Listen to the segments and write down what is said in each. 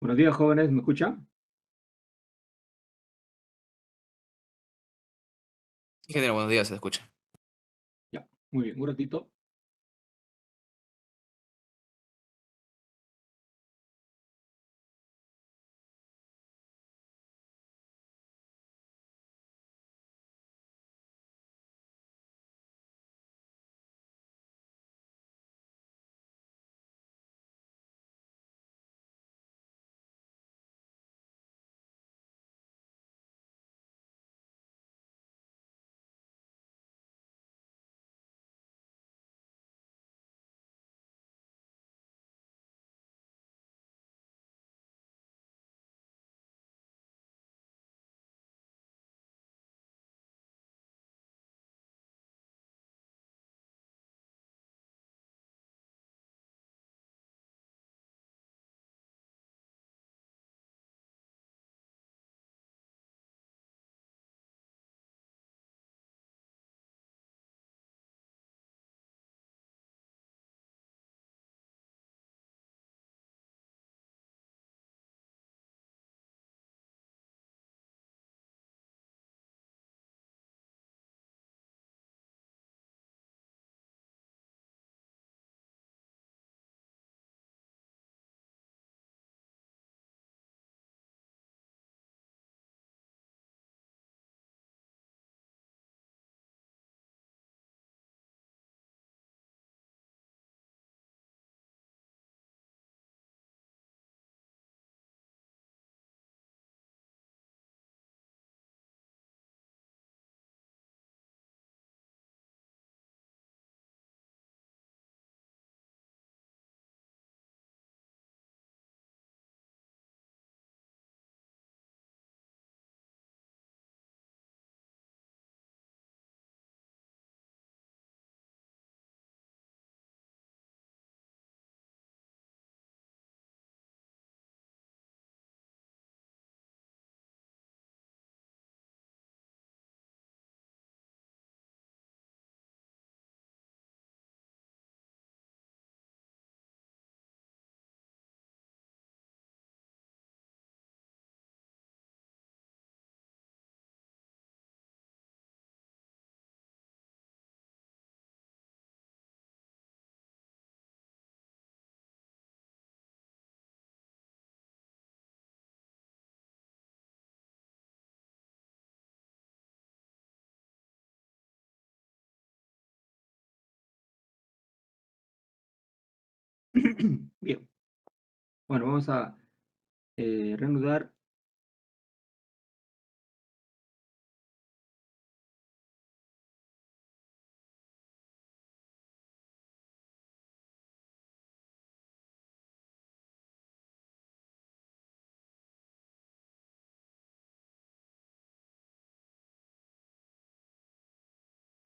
Buenos días, jóvenes, ¿me escuchan? Ingeniero, buenos días, se escucha. Ya, muy bien, un ratito. Bien, bueno, vamos a reanudar.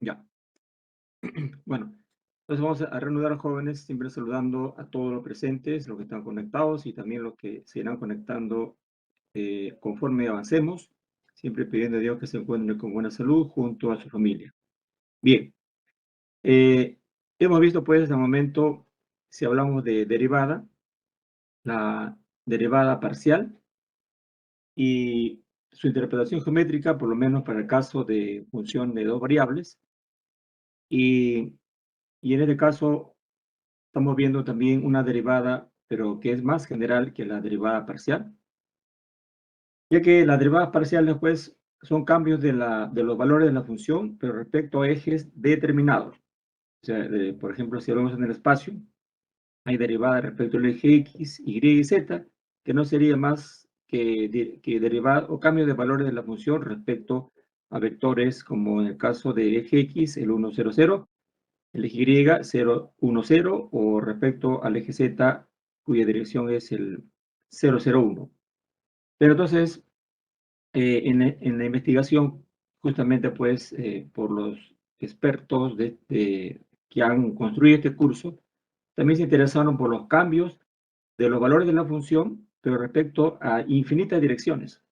Ya, bueno, entonces vamos a reanudar, jóvenes, siempre saludando a todos los presentes, los que están conectados y también los que se irán conectando conforme avancemos, siempre pidiendo a Dios que se encuentren con buena salud junto a su familia. Bien, eh, hemos visto pues hasta el momento, si hablamos de derivada, la derivada parcial y su interpretación geométrica, por lo menos para el caso de función de dos variables. Y, y en este caso estamos viendo también una derivada, pero que es más general que la derivada parcial, ya que las derivadas parciales pues son cambios de los valores de la función, pero respecto a ejes determinados. O sea, por ejemplo, si hablamos en el espacio, hay derivada respecto al eje X, Y y Z, que no sería más que derivada o cambio de valores de la función respecto a vectores, como en el caso del eje X, el 1, 0, 0, el eje Y, 0, 1, 0, o respecto al eje Z, cuya dirección es el 0, 0, 1. Pero entonces, en la investigación, justamente pues por los expertos que han construido este curso, también se interesaron por los cambios de los valores de la función, pero respecto a infinitas direcciones.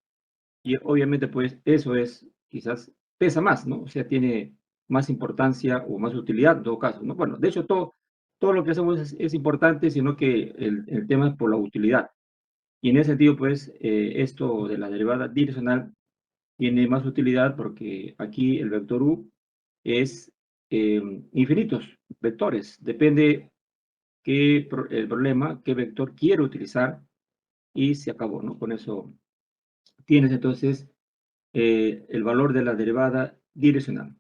Y obviamente, pues eso es, quizás pesa más, ¿no? O sea, tiene más importancia o más utilidad en todo caso, ¿no? Bueno, de hecho, todo lo que hacemos es importante, sino que el tema es por la utilidad. Y en ese sentido, pues, esto de la derivada direccional tiene más utilidad porque aquí el vector U es infinitos vectores. Depende el problema, qué vector quiero utilizar y se acabó, ¿no? Con eso tienes entonces el valor de la derivada direccional.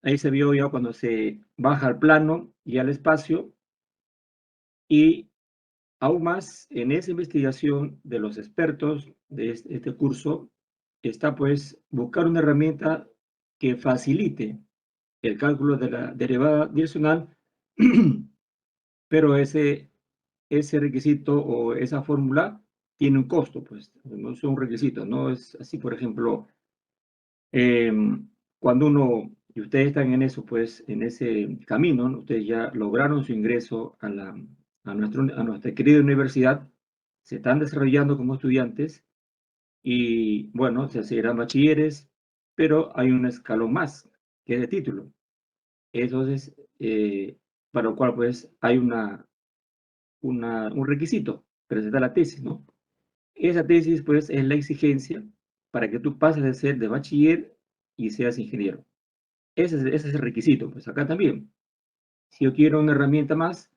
Ahí se vio ya cuando se baja al plano y al espacio, y aún más en esa investigación de los expertos de este curso está pues buscar una herramienta que facilite el cálculo de la derivada direccional, pero ese requisito o esa fórmula tiene un costo, pues no es un requisito, no es así, por ejemplo, cuando uno, y ustedes están en eso, pues en ese camino, ¿no? Ustedes ya lograron su ingreso a nuestra querida universidad, se están desarrollando como estudiantes y bueno, se seguirán bachilleres, pero hay un escalón más, que es de título. Entonces, para lo cual pues hay un requisito, presentar la tesis, ¿no? Esa tesis pues es la exigencia para que tú pases de ser de bachiller y seas ingeniero. Ese es el requisito, pues acá también. Si yo quiero una herramienta más,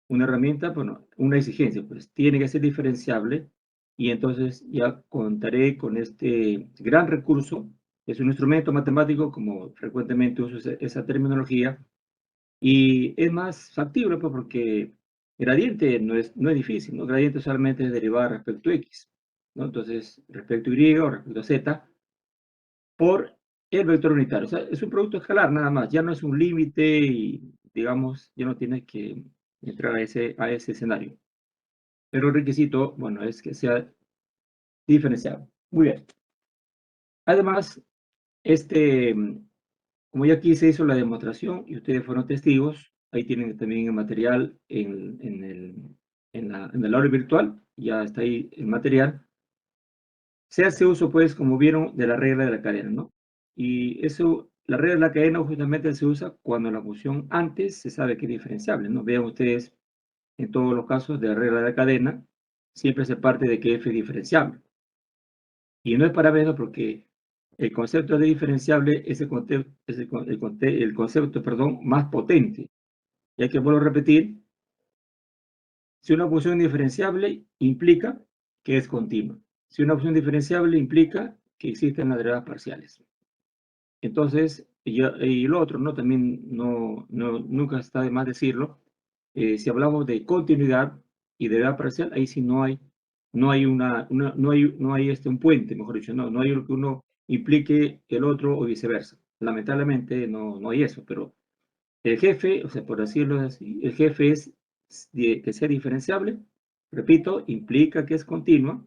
una herramienta, bueno, una exigencia, pues tiene que ser diferenciable y entonces ya contaré con este gran recurso. Es un instrumento matemático, como frecuentemente uso esa terminología, y es más factible pues, porque gradiente no es difícil, ¿no? Gradiente solamente es derivar respecto a X, ¿no? Entonces, respecto a Y o respecto a Z, por el vector unitario. O sea, es un producto escalar nada más, ya no es un límite y, digamos, ya no tienes que entrar a ese escenario. Pero el requisito, bueno, es que sea diferenciado. Muy bien. Además, este, como ya aquí se hizo la demostración y ustedes fueron testigos, ahí tienen también el material en el aula virtual, ya está ahí el material. Se hace uso, pues, como vieron, de la regla de la cadena, ¿no? Y eso, la regla de la cadena justamente se usa cuando la función antes se sabe que es diferenciable, ¿no? Vean ustedes, en todos los casos de la regla de la cadena, siempre se parte de que f es diferenciable. Y no es para menos porque el concepto de diferenciable es el concepto, perdón, más potente. Ya que vuelvo a repetir, si una función diferenciable implica que es continua. Si una función diferenciable implica que existen las derivadas parciales. Entonces, y lo otro, ¿no? También nunca está de más decirlo. Si hablamos de continuidad y de derivada parcial, ahí sí no hay un puente, mejor dicho, no hay lo que uno implique el otro o viceversa. Lamentablemente no hay eso, pero el jefe, o sea, por decirlo así, el jefe es que sea diferenciable, repito, implica que es continua.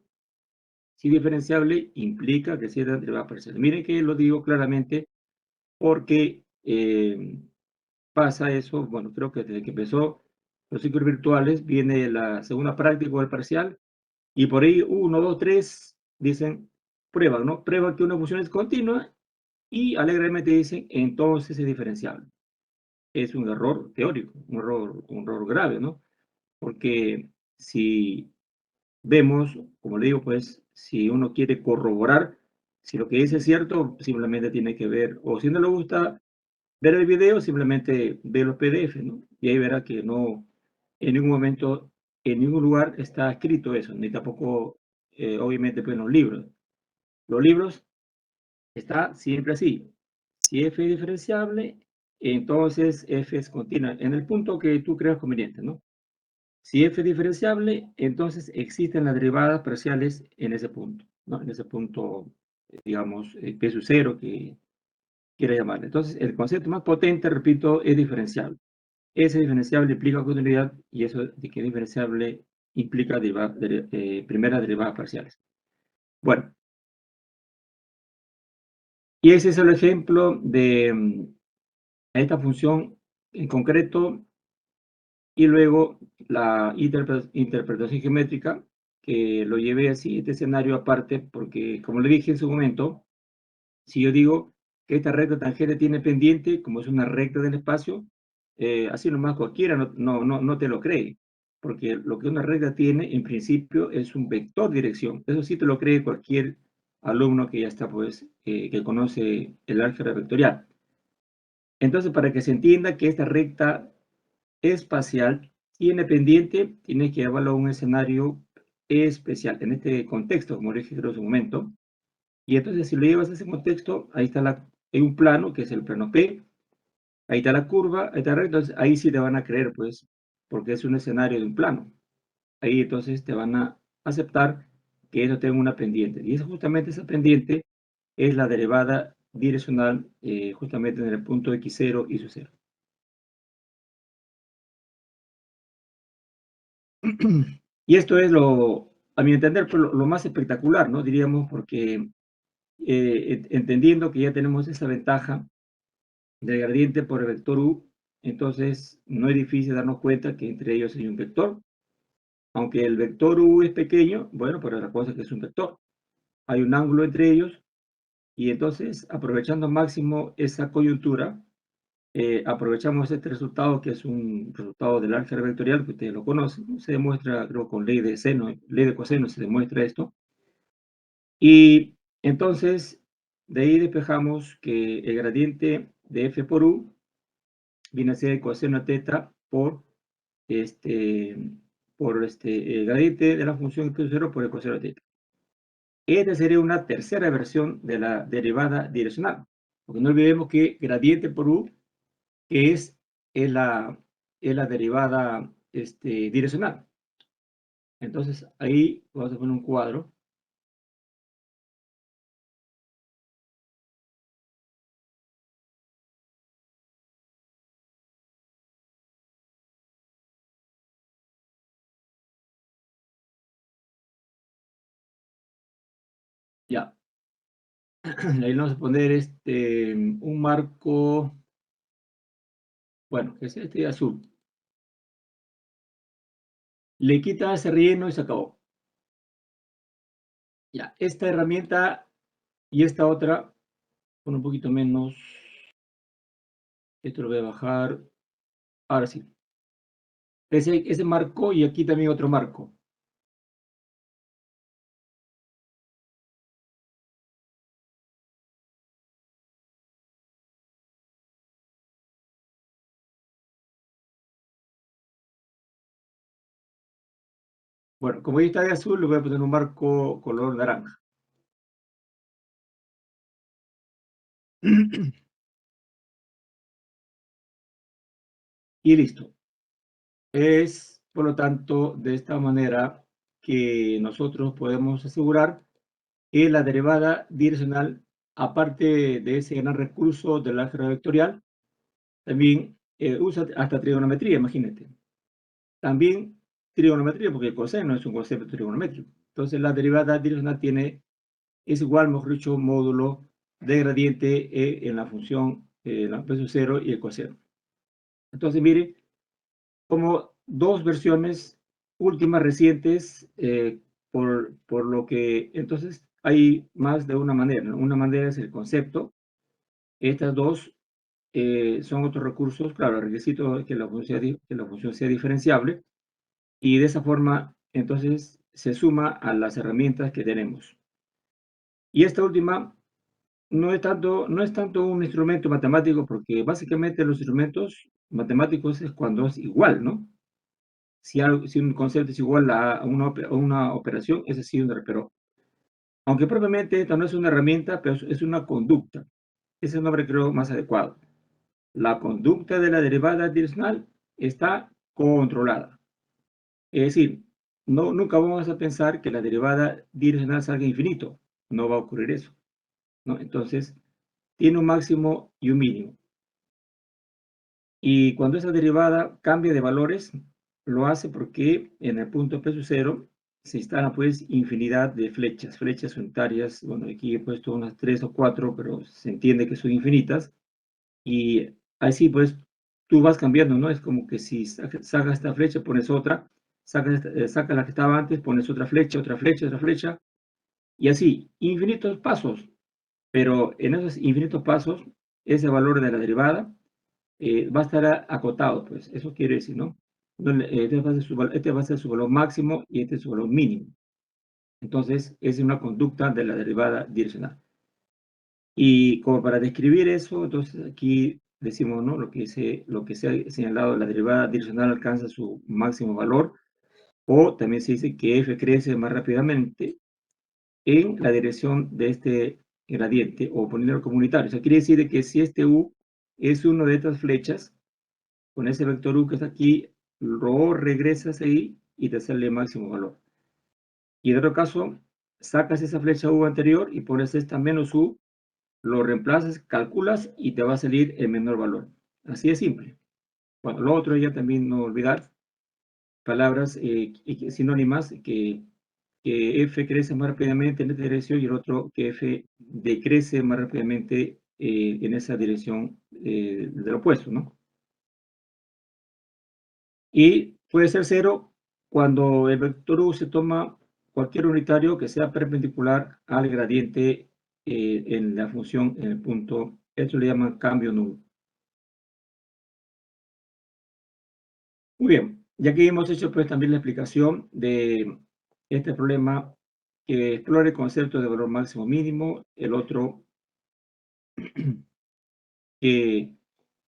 Si diferenciable implica que sea derivada parcial. Miren que lo digo claramente porque pasa eso, bueno, creo que desde que empezó los ciclos virtuales viene la segunda práctica del parcial y por ahí uno, dos, tres dicen prueba, ¿no? Prueba que una función es continua y alegremente dicen entonces es diferenciable. Es un error teórico, un error grave, ¿no? Porque si vemos, como le digo, pues si uno quiere corroborar si lo que dice es cierto, simplemente tiene que ver, o si no le gusta ver el video, simplemente ve los PDF, ¿no? Y ahí verá que no, en ningún momento, en ningún lugar está escrito eso, ni tampoco, obviamente, pues en los libros. Los libros está siempre así. Si f es diferenciable, entonces f es continua, en el punto que tú creas conveniente, ¿no? Si f es diferenciable, entonces existen las derivadas parciales en ese punto, ¿no? En ese punto, digamos, p sub 0, que quiera llamarle. Entonces, el concepto más potente, repito, es diferenciable. Ese diferenciable implica continuidad y eso de que es diferenciable implica primeras derivadas parciales. Bueno, y ese es el ejemplo de esta función en concreto y luego la interpretación geométrica, que lo llevé así, este escenario aparte, porque como le dije en su momento, si yo digo que esta recta tangente tiene pendiente, como es una recta del espacio, así nomás cualquiera no te lo cree, porque lo que una recta tiene en principio es un vector dirección. Eso sí te lo cree cualquier alumno que ya está, pues, que conoce el álgebra vectorial. Entonces, para que se entienda que esta recta espacial tiene pendiente, tiene que llevarlo a un escenario especial. En este contexto, como dije en su momento, y entonces si lo llevas a ese contexto, ahí está hay un plano, que es el plano P, ahí está la curva, ahí está la recta, entonces ahí sí te van a creer, pues, porque es un escenario de un plano. Ahí entonces te van a aceptar que eso tenga una pendiente. Y es justamente esa pendiente es la derivada direccional justamente en el punto x0 y su 0. Y esto es a mi entender, pues, lo más espectacular, ¿no? Diríamos, porque entendiendo que ya tenemos esa ventaja del gradiente por el vector u, entonces no es difícil darnos cuenta que entre ellos hay un vector. Aunque el vector u es pequeño, bueno, pero la cosa es que es un vector. Hay un ángulo entre ellos y entonces, aprovechando al máximo esa coyuntura, aprovechamos este resultado que es un resultado del álgebra vectorial que ustedes lo conocen. Se demuestra, creo, con ley de seno, ley de coseno se demuestra esto. Y entonces, de ahí despejamos que el gradiente de f por u viene a ser el coseno de teta este, el gradiente de la función x 0 por el coseno de teta. Esta sería una tercera versión de la derivada direccional. Porque no olvidemos que gradiente por u que es la derivada direccional. Entonces, ahí vamos a poner un cuadro. Ya. Ahí vamos a poner un marco, bueno, que es este azul. Le quita ese relleno y se acabó. Ya, esta herramienta y esta otra, con un poquito menos. Esto lo voy a bajar. Ahora sí. Ese marco y aquí también otro marco. Bueno, como ahí está de azul, le voy a poner un marco color naranja. Y listo. Es, por lo tanto, de esta manera que nosotros podemos asegurar que la derivada direccional, aparte de ese gran recurso del álgebra vectorial, también usa hasta trigonometría, imagínate. También trigonometría, porque el coseno es un concepto trigonométrico. Entonces, la derivada direccional es igual, mejor dicho, módulo de gradiente en la función la peso cero y el coseno. Entonces, mire, como dos versiones últimas recientes, por lo que entonces hay más de una manera, ¿no? Una manera es el concepto. Estas dos son otros recursos, claro, el requisito es que la función sea diferenciable y de esa forma entonces se suma a las herramientas que tenemos. Y esta última no es tanto un instrumento matemático, porque básicamente los instrumentos matemáticos es cuando es igual, ¿no? Si un concepto es igual a una operación, ese sí, pero aunque propiamente esta no es una herramienta, pero es una conducta. Ese es el nombre creo más adecuado. La conducta de la derivada direccional está controlada. Es decir, nunca vamos a pensar que la derivada direccional salga infinito. No va a ocurrir eso, ¿no? Entonces, tiene un máximo y un mínimo. Y cuando esa derivada cambia de valores, lo hace porque en el punto P sub 0 se instalan pues infinidad de flechas unitarias. Bueno, aquí he puesto unas 3 o 4, pero se entiende que son infinitas. Y así pues tú vas cambiando, ¿no? Es como que si sacas esta flecha, pones otra, sacas la que estaba antes, pones otra flecha, otra flecha, otra flecha, y así, infinitos pasos. Pero en esos infinitos pasos, ese valor de la derivada va a estar acotado, pues eso quiere decir, ¿no? Este va a ser su valor máximo y este es su valor mínimo. Entonces, es una conducta de la derivada direccional. Y como para describir eso, entonces aquí decimos, ¿no? Lo que se ha señalado, la derivada direccional alcanza su máximo valor, o también se dice que f crece más rápidamente en la dirección de este gradiente o polinomio comunitario. O sea, quiere decir que si este u es una de estas flechas, con ese vector u que está aquí, lo regresas ahí y te sale el máximo valor. Y en otro caso, sacas esa flecha u anterior y pones esta menos u, lo reemplazas, calculas y te va a salir el menor valor. Así de simple. Bueno, lo otro ya también no olvidar palabras sinónimas que f crece más rápidamente en esta dirección y el otro que f decrece más rápidamente en esa dirección del opuesto, ¿no? Y puede ser cero cuando el vector u se toma cualquier unitario que sea perpendicular al gradiente en la función en el punto. Esto le llaman cambio nulo. Muy bien, ya que hemos hecho pues también la explicación de este problema que explora el concepto de valor máximo mínimo, el otro que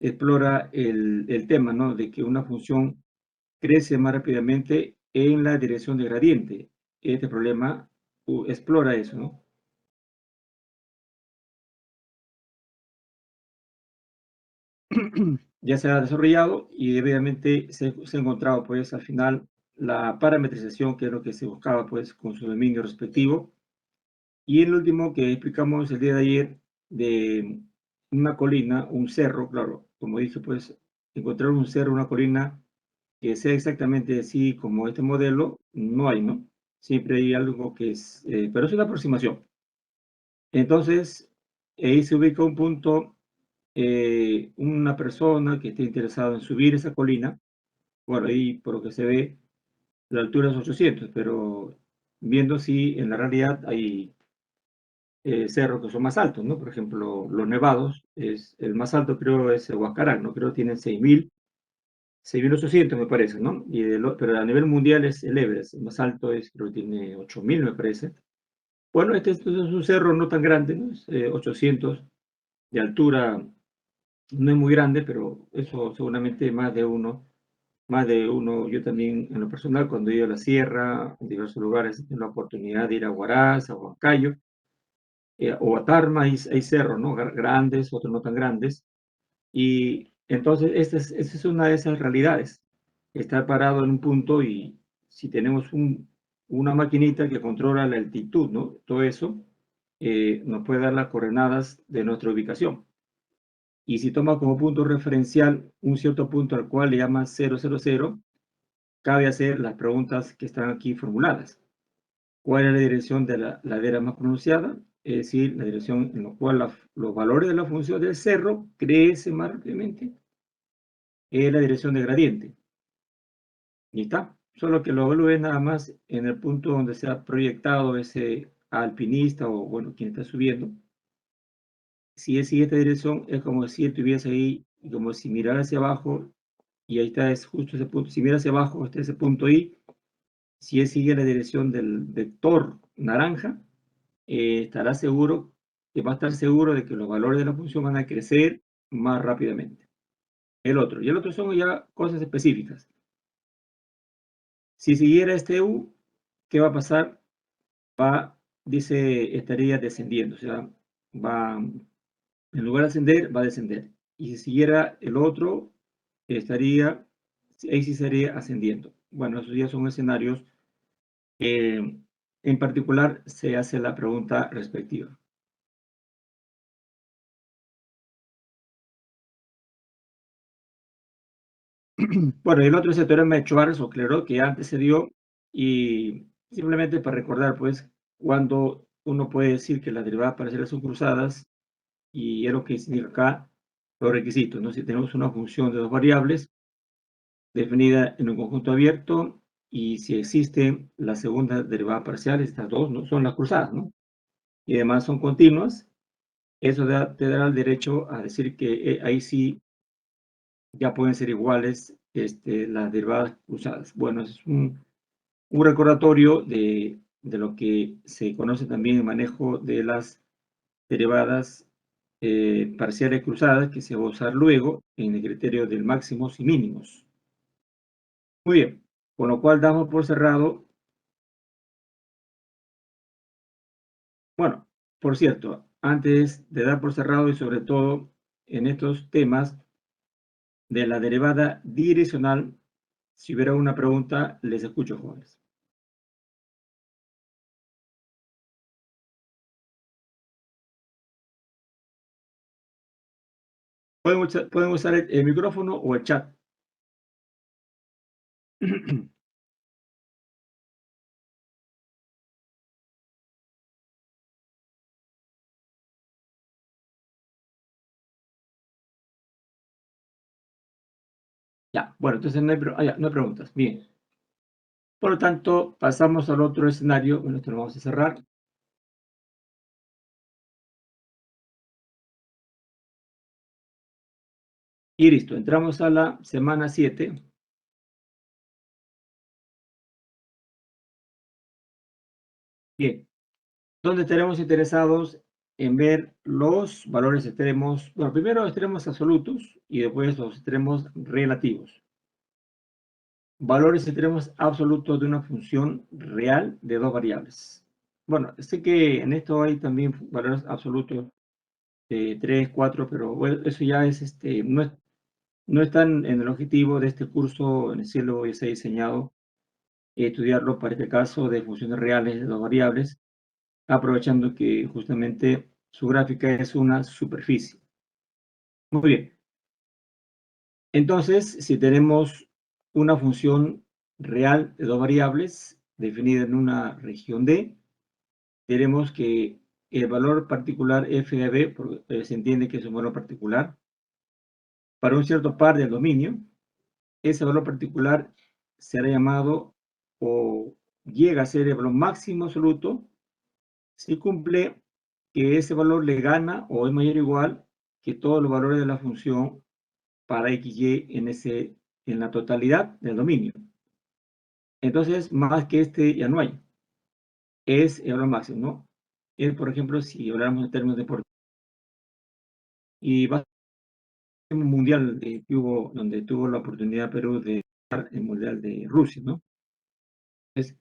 explora el tema, ¿no? De que una función crece más rápidamente en la dirección de gradiente. Este problema explora eso, ¿no? Ya se ha desarrollado y debidamente se ha encontrado, pues, al final la parametrización, que es lo que se buscaba, pues, con su dominio respectivo. Y el último que explicamos el día de ayer de una colina, un cerro, claro, como dije, pues, encontrar un cerro, una colina que sea exactamente así como este modelo, no hay, ¿no? Siempre hay algo que es, pero es una aproximación. Entonces, ahí se ubica un punto, una persona que esté interesada en subir esa colina, bueno, ahí por lo que se ve, la altura es 800, pero viendo si en la realidad hay cerros que son más altos, ¿no? Por ejemplo, los nevados, el más alto creo es el Huascarán, ¿no? Creo que tienen 6.800 me parece, ¿no? Pero a nivel mundial es el Everest, el más alto es, creo que tiene 8.000 me parece. Bueno, este es un cerro no tan grande, ¿no? Es 800 de altura, no es muy grande, pero eso seguramente más de uno, yo también en lo personal, cuando he ido a la sierra, en diversos lugares, he tenido la oportunidad de ir a Huaraz, a Huancayo, o a Tarma, hay cerros, ¿no? Grandes, otros no tan grandes, y entonces esta es una de esas realidades, estar parado en un punto y si tenemos una maquinita que controla la altitud, ¿no? Todo eso nos puede dar las coordenadas de nuestra ubicación. Y si toma como punto referencial un cierto punto al cual le llama 000, cabe hacer las preguntas que están aquí formuladas. ¿Cuál es la dirección de la ladera más pronunciada? Es decir, la dirección en la cual los valores de la función del cerro crecen más rápidamente. Es la dirección de gradiente. Y está. Solo que lo evalúe nada más en el punto donde se ha proyectado ese alpinista o, bueno, quien está subiendo. Si es siguiente dirección, es como si estuviese ahí, como si mirara hacia abajo, y ahí está, es justo ese punto. Si mira hacia abajo, está ese punto ahí. Si él sigue la dirección del vector naranja, estará seguro, que va a estar seguro de que los valores de la función van a crecer más rápidamente. Y el otro son ya cosas específicas. Si siguiera este U, ¿qué va a pasar? Dice, estaría descendiendo, o sea, va, en lugar de ascender, va a descender. Y si siguiera el otro, estaría, ahí sí estaría ascendiendo. Bueno, esos ya son escenarios. En particular, se hace la pregunta respectiva. Bueno, y el otro es el teorema de Schwarz o Clairaut, que ya antes se dio, y simplemente para recordar, pues, cuando uno puede decir que las derivadas parciales son cruzadas, y es lo que significa acá los requisitos, ¿no? Si tenemos una función de dos variables definida en un conjunto abierto, y si existe la segunda derivada parcial, estas dos, ¿no? Son las cruzadas, ¿no? Y además son continuas, eso te dará el derecho a decir que ahí sí ya pueden ser iguales las derivadas cruzadas. Bueno, es un recordatorio de lo que se conoce también el manejo de las derivadas parciales cruzadas, que se va a usar luego en el criterio del máximos y mínimos. Muy bien, con lo cual damos por cerrado. Bueno, por cierto, antes de dar por cerrado y sobre todo en estos temas de la derivada direccional, si hubiera una pregunta, les escucho, jóvenes. Pueden usar el micrófono o el chat. Ya, bueno, entonces no hay preguntas. Bien. Por lo tanto, pasamos al otro escenario. Bueno, esto lo vamos a cerrar. Y listo, entramos a la semana 7. Bien, donde estaremos interesados en ver los valores extremos, bueno, primero extremos absolutos y después los extremos relativos. Valores extremos absolutos de una función real de dos variables. Bueno, sé que en esto hay también valores absolutos de 3, 4, pero bueno, eso ya es, no están en el objetivo de este curso, en el cielo ya se ha diseñado estudiarlo para este caso de funciones reales de dos variables, aprovechando que justamente su gráfica es una superficie. Muy bien. Entonces, si tenemos una función real de dos variables definida en una región D, tenemos que el valor particular f de b, se entiende que es un valor particular, para un cierto par del dominio, ese valor particular será llamado o llega a ser el valor máximo absoluto si cumple que ese valor le gana o es mayor o igual que todos los valores de la función para xy en la totalidad del dominio. Entonces, más que ya no hay. Es el valor máximo, ¿no? Es, por ejemplo, si hablamos en términos de deportivos, y va a ser un mundial donde tuvo la oportunidad Perú de estar en el mundial de Rusia, ¿no? Es,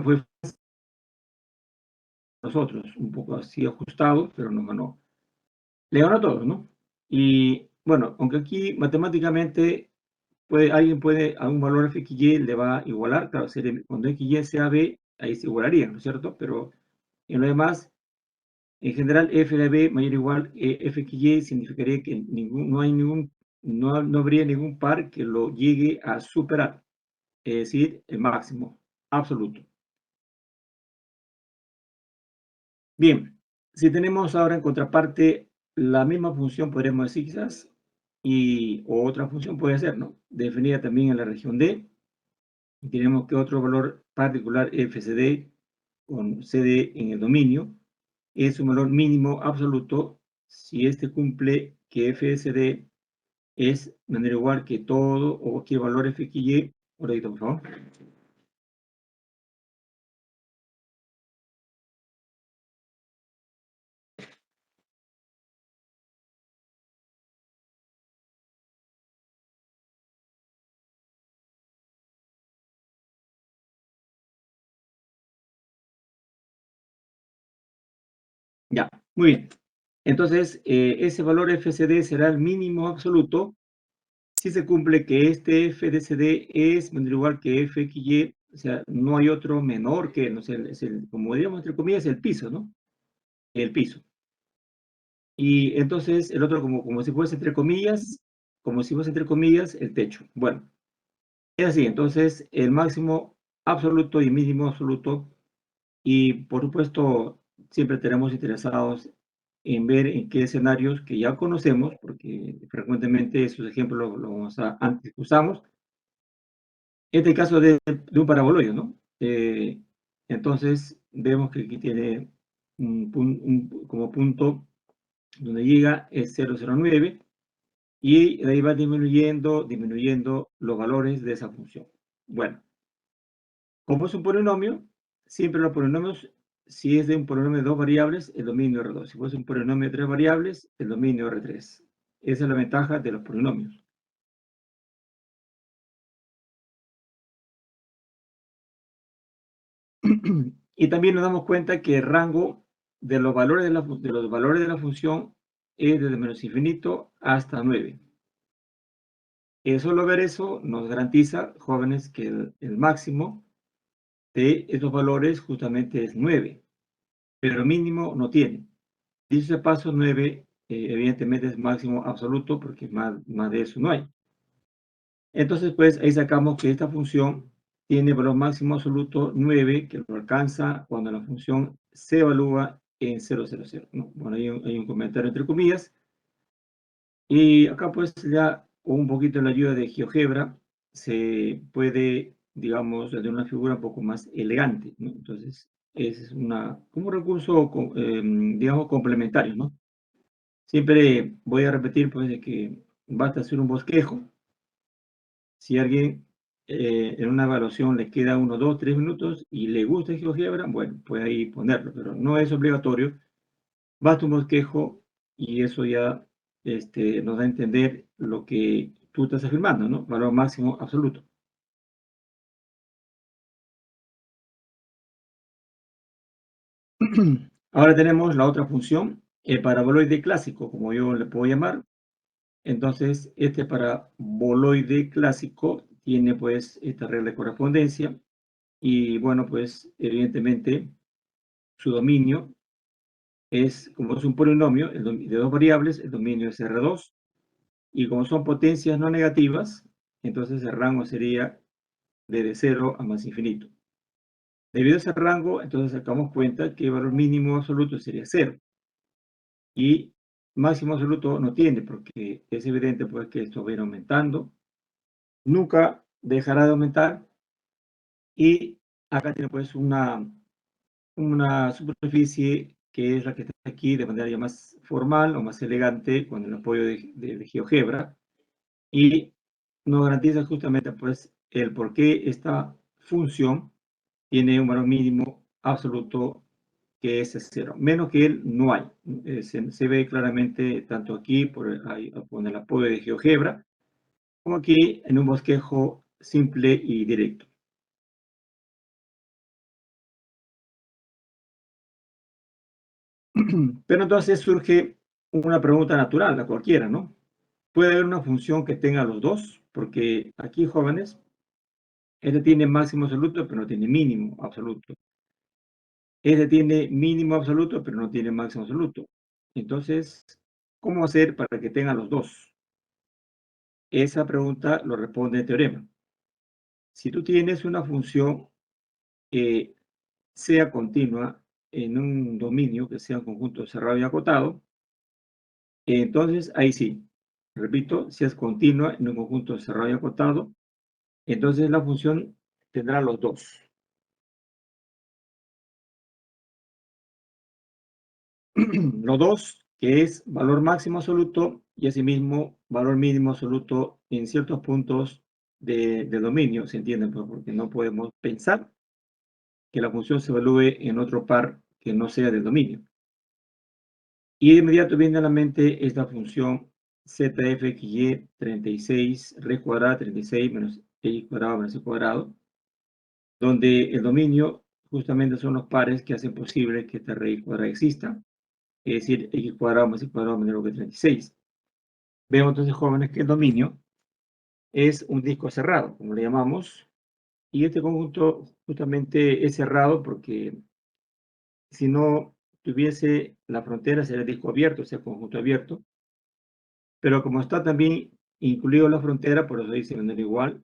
fue nosotros, un poco así ajustado, pero nos ganó. Le ganó a todos, ¿no? Y bueno, aunque aquí matemáticamente alguien puede, a un valor fxy le va a igualar, claro, cuando xy sea b, ahí se igualaría, ¿no es cierto? Pero en lo demás, en general, f de b mayor o igual fxy significaría que no habría ningún par que lo llegue a superar, es decir, el máximo absoluto. Bien, si tenemos ahora en contraparte la misma función, podríamos decir quizás, o otra función puede ser, ¿no? Definida también en la región D, y tenemos que otro valor particular fcd con cd en el dominio es un valor mínimo absoluto si este cumple que fcd es de manera igual que todo o cualquier valor fxy. Ahorita, por favor. Ya, muy bien. Entonces, ese valor fcd será el mínimo absoluto si se cumple que este f de cd es menor o igual que fxy, o sea, no hay otro menor que, no sé, como diríamos entre comillas, el piso, ¿no? El piso. Y entonces el otro como si fuese entre comillas, como si fuese entre comillas, el techo. Bueno, es así, entonces el máximo absoluto y mínimo absoluto, y por supuesto siempre tenemos interesados en ver en qué escenarios que ya conocemos, porque frecuentemente esos ejemplos antes usamos. Este caso de un paraboloide, ¿no? Entonces vemos que aquí tiene como punto donde llega es 0,09 y de ahí va disminuyendo los valores de esa función. Bueno, como es un polinomio, siempre los polinomios, si es de un polinomio de dos variables, el dominio R2. Si fuese un polinomio de tres variables, el dominio R3. Esa es la ventaja de los polinomios. Y también nos damos cuenta que el rango de los valores de la función es desde menos infinito hasta 9. Solo ver eso nos garantiza, jóvenes, que el máximo de estos valores justamente es 9, pero mínimo no tiene. Dicho sea paso, 9 evidentemente es máximo absoluto porque más de eso no hay. Entonces, pues ahí sacamos que esta función tiene valor máximo absoluto 9, que lo alcanza cuando la función se evalúa en 0,00, ¿no? Bueno, hay un comentario entre comillas. Y acá pues ya con un poquito de la ayuda de GeoGebra se puede, digamos, hacer una figura un poco más elegante, ¿no? Entonces, es como un recurso, digamos, complementario, ¿no? Siempre voy a repetir, pues, de que basta hacer un bosquejo. Si a alguien en una evaluación le queda 1, 2, 3 minutos y le gusta GeoGebra, bueno, puede ahí ponerlo, pero no es obligatorio. Basta un bosquejo y eso ya nos da a entender lo que tú estás afirmando, ¿no? Valor máximo absoluto. Ahora tenemos la otra función, el paraboloide clásico, como yo le puedo llamar. Entonces, este paraboloide clásico tiene pues esta regla de correspondencia y bueno, pues evidentemente su dominio es, como es un polinomio de dos variables, el dominio es R2 y como son potencias no negativas, entonces el rango sería desde 0 a más infinito. Debido a ese rango, entonces sacamos cuenta que el valor mínimo absoluto sería 0 y máximo absoluto no tiene, porque es evidente pues que esto va a ir aumentando, nunca dejará de aumentar y acá tiene pues una superficie que es la que está aquí de manera ya más formal o más elegante con el apoyo de GeoGebra y nos garantiza justamente pues el por qué esta función tiene un valor mínimo absoluto que es 0. Menos que él no hay. Se ve claramente tanto aquí con el apoyo de GeoGebra como aquí en un bosquejo simple y directo. Pero entonces surge una pregunta natural a cualquiera, ¿no? ¿Puede haber una función que tenga los dos? Porque aquí, jóvenes, este tiene máximo absoluto, pero no tiene mínimo absoluto. Este tiene mínimo absoluto, pero no tiene máximo absoluto. Entonces, ¿cómo hacer para que tenga los dos? Esa pregunta lo responde el teorema. Si tú tienes una función que sea continua en un dominio que sea un conjunto cerrado y acotado, entonces ahí sí, repito, si es continua en un conjunto cerrado y acotado, entonces la función tendrá los dos. Los dos, que es valor máximo absoluto y asimismo valor mínimo absoluto en ciertos puntos de dominio, ¿se entiende? Pues porque no podemos pensar que la función se evalúe en otro par que no sea del dominio. Y de inmediato viene a la mente esta función zfxy 36 raíz cuadrada 36 menos x cuadrado menos y cuadrado, donde el dominio justamente son los pares que hacen posible que esta raíz cuadrada exista, es decir, x cuadrado más y cuadrado menor que 36. Vemos entonces, jóvenes, que el dominio es un disco cerrado, como le llamamos, y este conjunto justamente es cerrado porque si no tuviese la frontera sería disco abierto, o sea, conjunto abierto, pero como está también incluido la frontera, por eso dice de manera igual,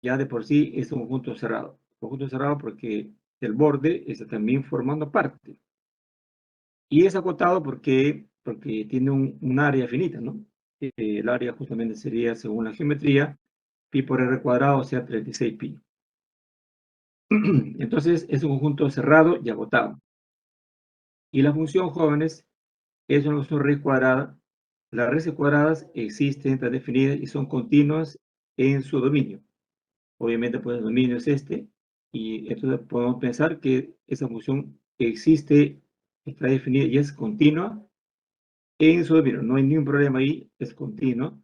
ya de por sí es un conjunto cerrado. Conjunto cerrado porque el borde está también formando parte. Y es acotado porque tiene un área finita, ¿no? El área justamente sería, según la geometría, pi por r cuadrado, o sea, 36 pi. Entonces, es un conjunto cerrado y agotado. Y la función, jóvenes, es una función raíz cuadrada. Las raíces cuadradas existen, están definidas y son continuas en su dominio. Obviamente, pues el dominio es este, y entonces podemos pensar que esa función existe, está definida y es continua en su dominio. No hay ningún problema ahí, es continua,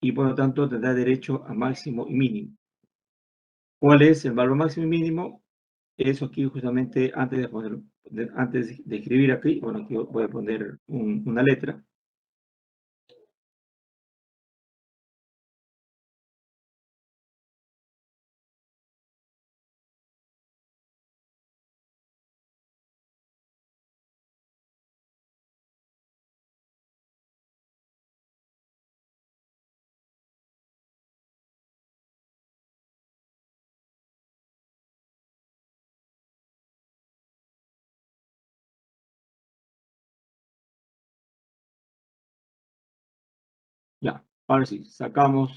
y por lo tanto tendrá derecho a máximo y mínimo. ¿Cuál es el valor máximo y mínimo? Eso aquí justamente antes de poner, antes de escribir aquí, bueno, aquí voy a poner una letra. Ya, ahora sí, sacamos.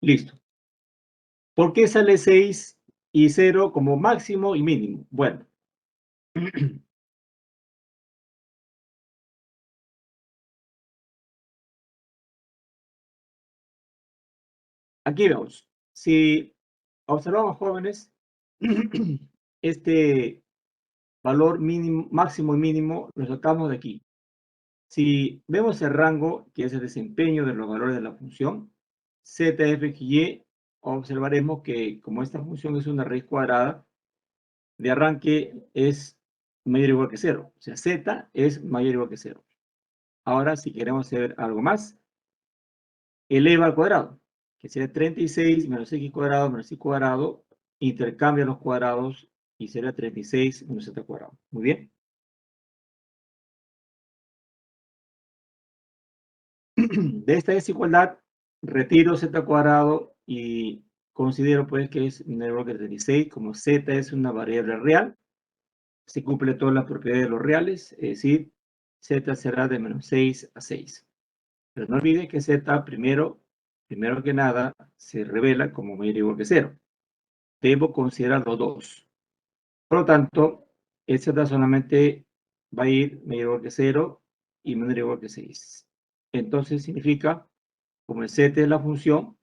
Listo. ¿Por qué sale 6 y 0 como máximo y mínimo? Bueno, aquí vemos. Si observamos, jóvenes, este valor mínimo, máximo y mínimo lo sacamos de aquí. Si vemos el rango, que es el desempeño de los valores de la función, z, f, y, observaremos que como esta función es una raíz cuadrada, de arranque es mayor o igual que 0. O sea, z es mayor o igual que 0. Ahora, si queremos hacer algo más, eleva al cuadrado, que sería 36 menos x cuadrado menos y cuadrado, intercambia los cuadrados y será 36 menos z cuadrado. Muy bien. De esta desigualdad, retiro z cuadrado y considero pues que es menor que 36, como z es una variable real, se cumple todas las propiedades de los reales, es decir, z será de menos 6 a 6. Pero no olvide que z primero que nada se revela como mayor o igual que 0. Debo considerar los dos. Por lo tanto, el z solamente va a ir mayor o igual que 0 y menor o igual que 6. Entonces significa, como el z es la función,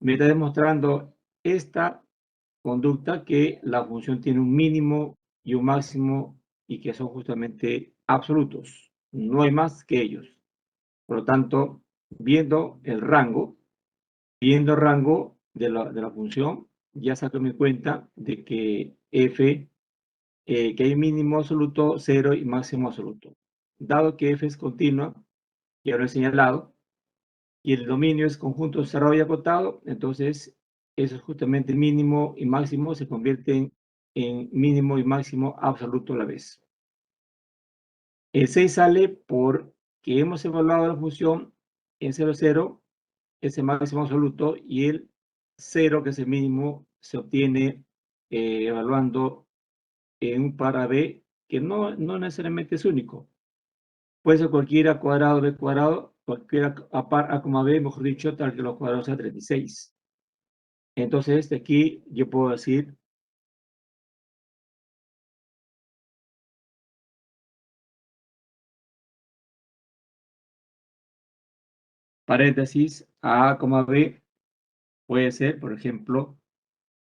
me está demostrando esta conducta que la función tiene un mínimo y un máximo y que son justamente absolutos. No hay más que ellos. Por lo tanto, viendo el rango, de la función, ya saco mi cuenta de que f, que hay mínimo absoluto, 0 y máximo absoluto. Dado que f es continua, ya lo he señalado, y el dominio es conjunto cerrado y acotado, entonces eso es justamente mínimo y máximo se convierten en mínimo y máximo absoluto a la vez. El 6 sale porque hemos evaluado la función en 0, 0, ese máximo absoluto, y el 0, que es el mínimo, se obtiene evaluando en un par AB que no necesariamente es único. Puede ser cualquiera cuadrado b cuadrado, cualquiera a par a, b, mejor dicho, tal que los cuadrados sea 36. Entonces, de aquí yo puedo decir, paréntesis, a, b puede ser, por ejemplo,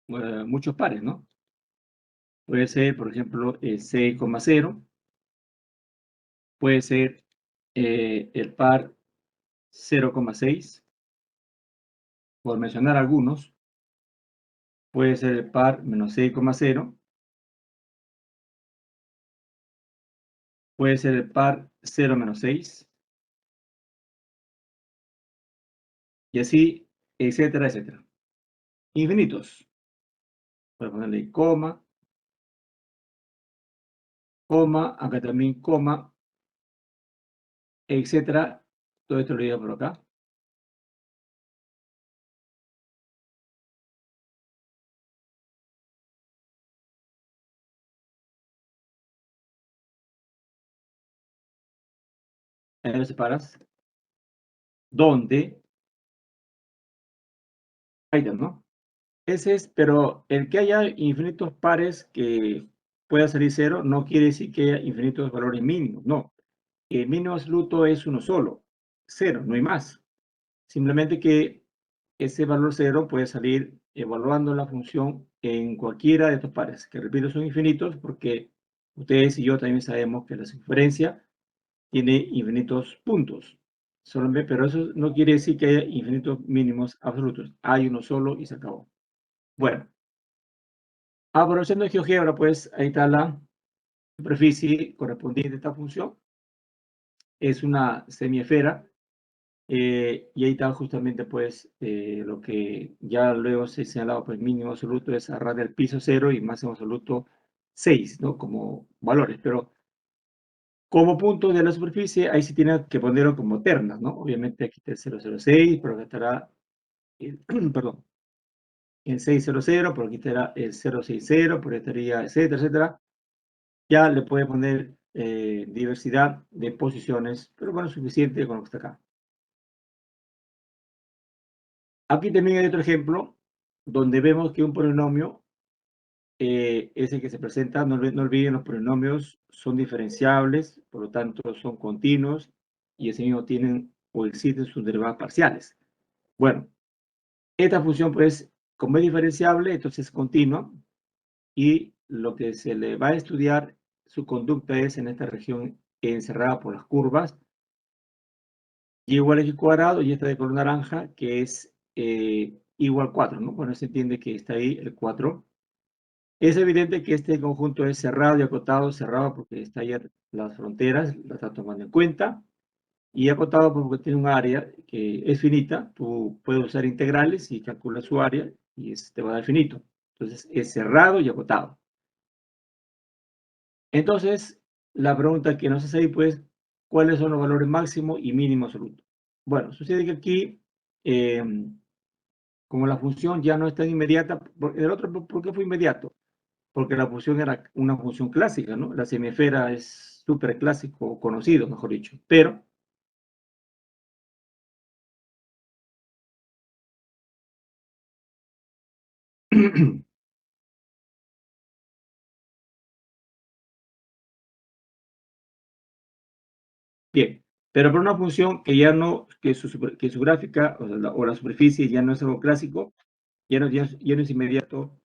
muchos pares, ¿no? Puede ser, por ejemplo, 6,0, puede ser el par 0,6, por mencionar algunos, puede ser el par menos 6,0, puede ser el par 0 menos 6, y así, etcétera, etcétera. Infinitos. Voy a ponerle coma, acá también coma, etcétera. Todo esto lo digo por acá. Ahí lo separas. donde hay dos, ¿no? Ese es, pero el que haya infinitos pares que pueda salir cero no quiere decir que haya infinitos valores mínimos, no. El mínimo absoluto es uno solo, cero, no hay más. Simplemente que ese valor cero puede salir evaluando la función en cualquiera de estos pares, que repito son infinitos porque ustedes y yo también sabemos que la circunferencia tiene infinitos puntos. Pero eso no quiere decir que haya infinitos mínimos absolutos. Hay uno solo y se acabó. Bueno, aprovechando el GeoGebra, pues ahí está la superficie correspondiente a esta función. Es una semiesfera. Y ahí está justamente pues lo que ya luego se ha señalado, pues mínimo absoluto es a ras del piso 0 y máximo absoluto 6, ¿no? Como valores, pero como punto de la superficie, ahí sí tiene que ponerlo como ternas, ¿no? Obviamente aquí está el 006, pero acá estará, perdón, el 600, por aquí estará el 060, por aquí estaría, etcétera, etcétera. Ya le puede poner diversidad de posiciones, pero bueno, suficiente con lo que está acá. Aquí también hay otro ejemplo donde vemos que un polinomio es el que se presenta. No olviden, los polinomios son diferenciables, por lo tanto son continuos y ese mismo tienen o existen sus derivadas parciales. Bueno, esta función pues como es diferenciable, entonces es continua y lo que se le va a estudiar, su conducta es en esta región encerrada por las curvas y igual a x cuadrado y esta de color naranja que es igual a 4, ¿no? Bueno, se entiende que está ahí el 4. Es evidente que este conjunto es cerrado y acotado, cerrado porque está ahí las fronteras, las está tomando en cuenta, y acotado porque tiene un área que es finita. Tú puedes usar integrales y calculas su área y te va a dar finito. Entonces es cerrado y acotado. Entonces, la pregunta que nos hace ahí, pues, ¿cuáles son los valores máximo y mínimo absoluto? Bueno, sucede que aquí, como la función ya no está inmediata, el otro, ¿por qué fue inmediato? Porque la función era una función clásica, ¿no? La semiesfera es súper clásico, conocido, mejor dicho. Pero, bien, pero por una función que ya no, que su gráfica o la superficie ya no es algo clásico, ya no es inmediato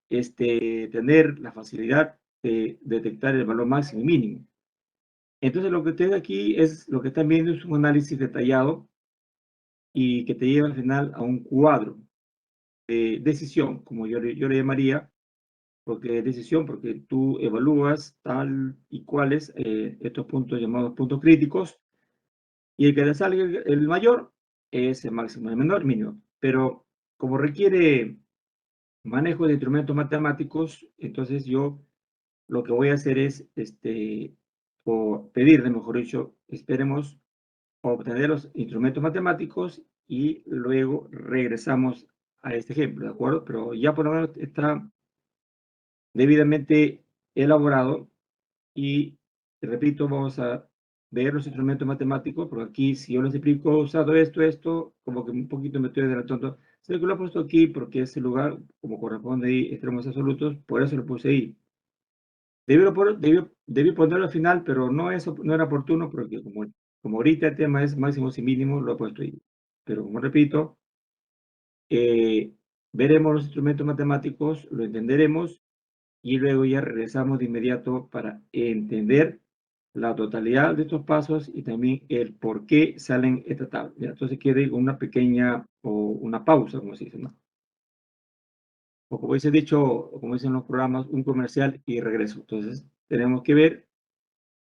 tener la facilidad de detectar el valor máximo y mínimo. Entonces, lo que ustedes aquí es, lo que están viendo es un análisis detallado y que te lleva al final a un cuadro de decisión, como yo le llamaría, porque es decisión, porque tú evalúas tal y cuáles estos puntos llamados puntos críticos, y el que le salga el mayor es el máximo, el menor, mínimo. Pero como requiere manejo de instrumentos matemáticos, entonces yo lo que voy a hacer es, o pedirle, mejor dicho, esperemos obtener los instrumentos matemáticos y luego regresamos a este ejemplo, ¿de acuerdo? Pero ya por lo menos está debidamente elaborado y, repito, vamos a ver los instrumentos matemáticos, porque aquí si yo les explico usando esto, como que un poquito me estoy adelantando. Sé que lo he puesto aquí porque es el lugar, como corresponde ahí, extremos absolutos, por eso lo puse ahí. Debí ponerlo al final, pero no era oportuno porque como ahorita el tema es máximos y mínimos, lo he puesto ahí. Pero como repito, eh, veremos los instrumentos matemáticos, lo entenderemos y luego ya regresamos de inmediato para entender la totalidad de estos pasos y también el por qué salen esta tabla. Entonces quiere una pequeña o una pausa, como se dice, ¿no? O como dice dicho, o como dicen los programas, un comercial y regreso. Entonces tenemos que ver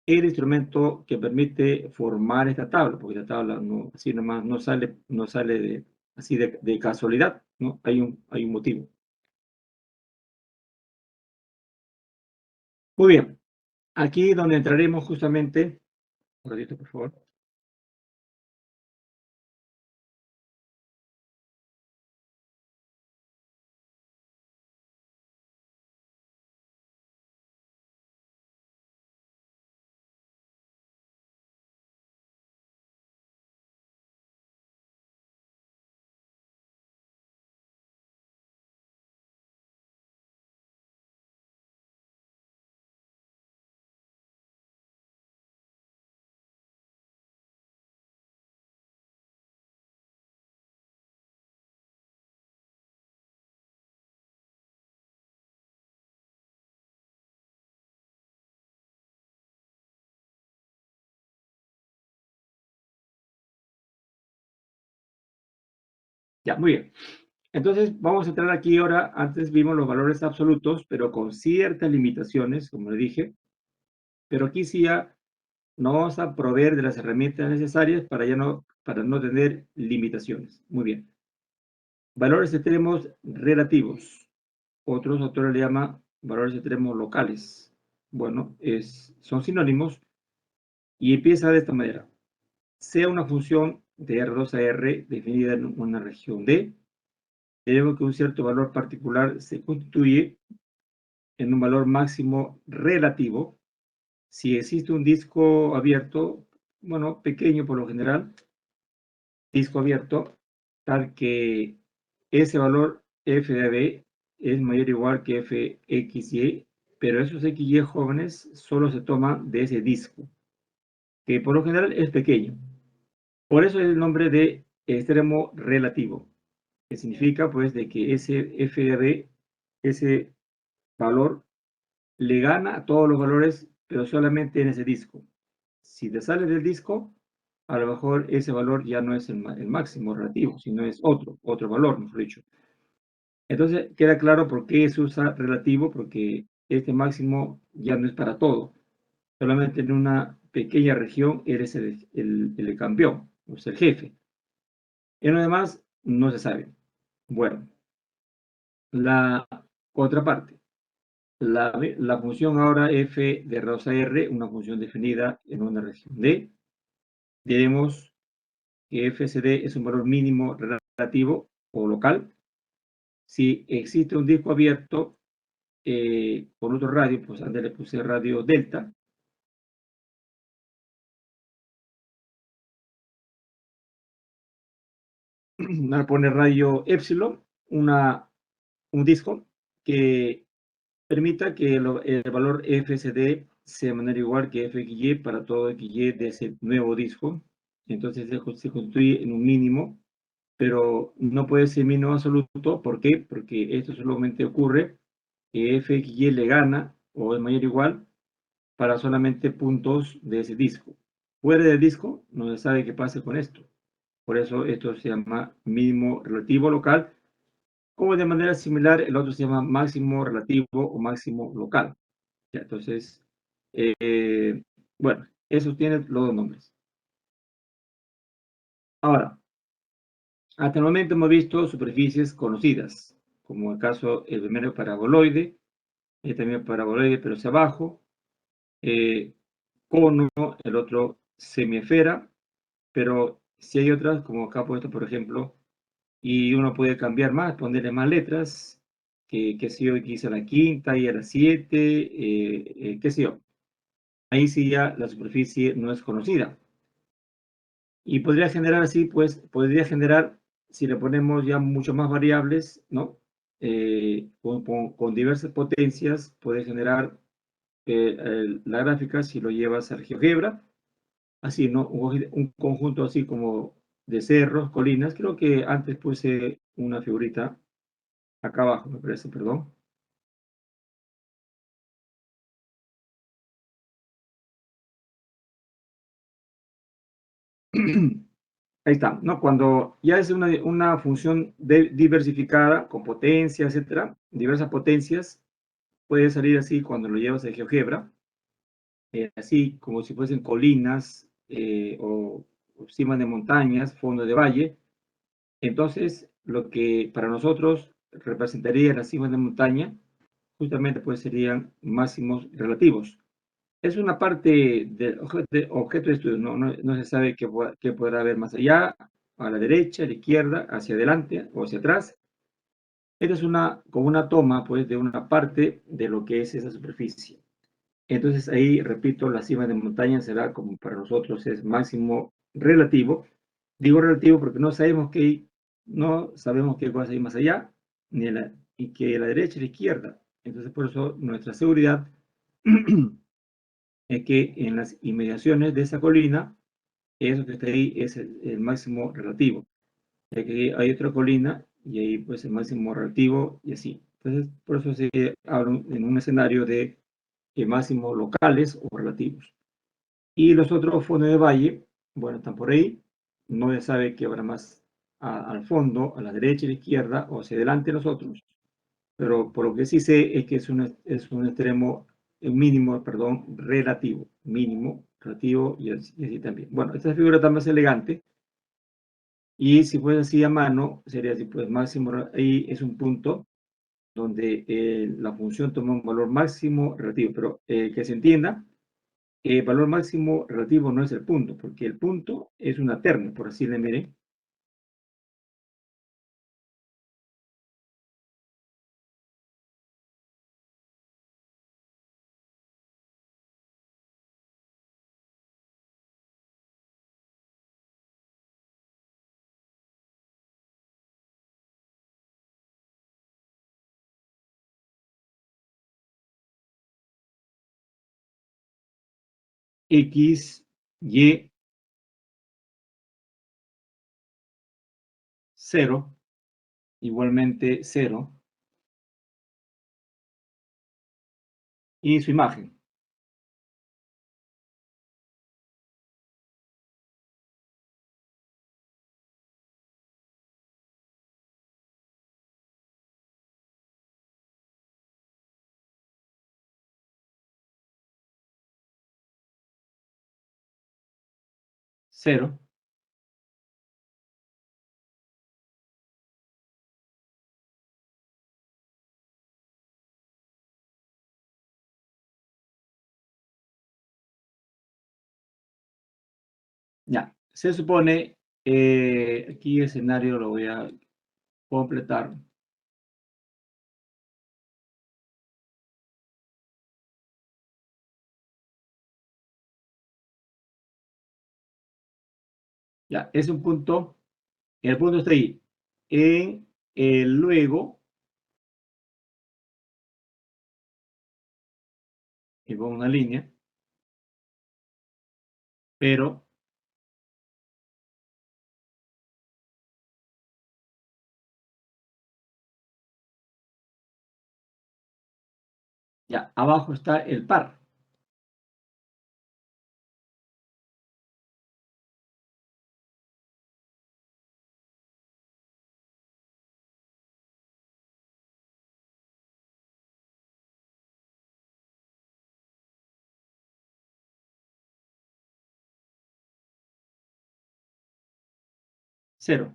el instrumento que permite formar esta tabla, porque la tabla no, así nomás no sale así de casualidad, ¿no? Hay un motivo. Muy bien, aquí donde entraremos justamente, un ratito por favor. Ya, muy bien. Entonces, vamos a entrar aquí ahora. Antes vimos los valores absolutos, pero con ciertas limitaciones, como le dije. Pero aquí sí ya nos vamos a proveer de las herramientas necesarias para no tener limitaciones. Muy bien. Valores extremos relativos. Otros autores le llaman valores extremos locales. Bueno, son sinónimos y empieza de esta manera. Sea una función de R2 a R definida en una región D, tenemos que un cierto valor particular se constituye en un valor máximo relativo. Si existe un disco abierto, bueno, pequeño por lo general, disco abierto, tal que ese valor f de b es mayor o igual que fxy, pero esos xy jóvenes solo se toman de ese disco, que por lo general es pequeño. Por eso es el nombre de extremo relativo, que significa pues de que ese f de b, ese valor, le gana a todos los valores, pero solamente en ese disco. Si te sale del disco, a lo mejor ese valor ya no es el máximo relativo, sino es otro valor, mejor dicho. Entonces queda claro por qué se usa relativo, porque este máximo ya no es para todo. Solamente en una pequeña región eres el campeón, o sea, el jefe. En lo demás no se sabe. Bueno, la otra parte. La función ahora f de rosa r, una función definida en una región D, diremos que fcd es un valor mínimo relativo o local. Si existe un disco abierto con otro radio, pues antes le puse radio delta. Ahora pone radio epsilon, un disco que permita que el valor fcd sea de manera igual que fxy para todo xy de ese nuevo disco. Entonces se constituye en un mínimo, pero no puede ser mínimo absoluto. ¿Por qué? Porque esto solamente ocurre que fxy le gana o es mayor o igual para solamente puntos de ese disco. Fuera del disco no se sabe qué pasa con esto. Por eso esto se llama mínimo relativo local, como de manera similar el otro se llama máximo relativo o máximo local. Ya, entonces, bueno, eso tiene los dos nombres. Ahora, hasta el momento hemos visto superficies conocidas, como el caso el primero paraboloide, también paraboloide pero hacia abajo, cono, el otro semiesfera, pero si hay otras, como acá puesto por ejemplo, y uno puede cambiar más, ponerle más letras, que si yo quise la quinta y a la 7, qué sé yo. Ahí sí ya la superficie no es conocida. Y podría generar así, pues, podría generar, si le ponemos ya mucho más variables, ¿no? Con diversas potencias, puede generar la gráfica si lo llevas a GeoGebra, así, ¿no? Un conjunto así como de cerros, colinas. Creo que antes puse una figurita acá abajo, me parece, perdón. Ahí está, ¿no? Cuando ya es una función diversificada, con potencia, etcétera, diversas potencias, puede salir así cuando lo llevas a GeoGebra, así como si fuesen colinas o cimas de montañas, fondo de valle. Entonces, lo que para nosotros representaría las cimas de montaña, justamente pues serían máximos relativos. Es una parte del objeto de estudio, no se sabe qué podrá haber más allá, a la derecha, a la izquierda, hacia adelante o hacia atrás. Esta es como una toma pues, de una parte de lo que es esa superficie. Entonces ahí, repito, la cima de montaña será como para nosotros es máximo relativo. Digo relativo porque no sabemos qué cosa hay más allá, y que la derecha y la izquierda. Entonces por eso nuestra seguridad es que en las inmediaciones de esa colina, eso que está ahí es el máximo relativo. Ya que hay otra colina y ahí pues el máximo relativo y así. Entonces por eso se habla en un escenario de máximos locales o relativos. Y los otros fondos de valle, bueno, están por ahí. No se sabe qué habrá más al fondo, a la derecha, a la izquierda o hacia adelante de nosotros, pero por lo que sí sé es que es un extremo, un mínimo, perdón, relativo, mínimo, relativo y así también. Bueno, esta figura está más elegante y si fuese así a mano, sería así, pues máximo, ahí es un punto donde la función toma un valor máximo relativo, pero que se entienda, el valor máximo relativo no es el punto, porque el punto es una terna, por así le miren. X, Y, 0, igualmente 0, y su imagen, 0. Ya, se supone, aquí el escenario lo voy a completar. Ya, es un punto, el punto está ahí. En el luego, y pongo una línea, pero ya, abajo está el par. Cero.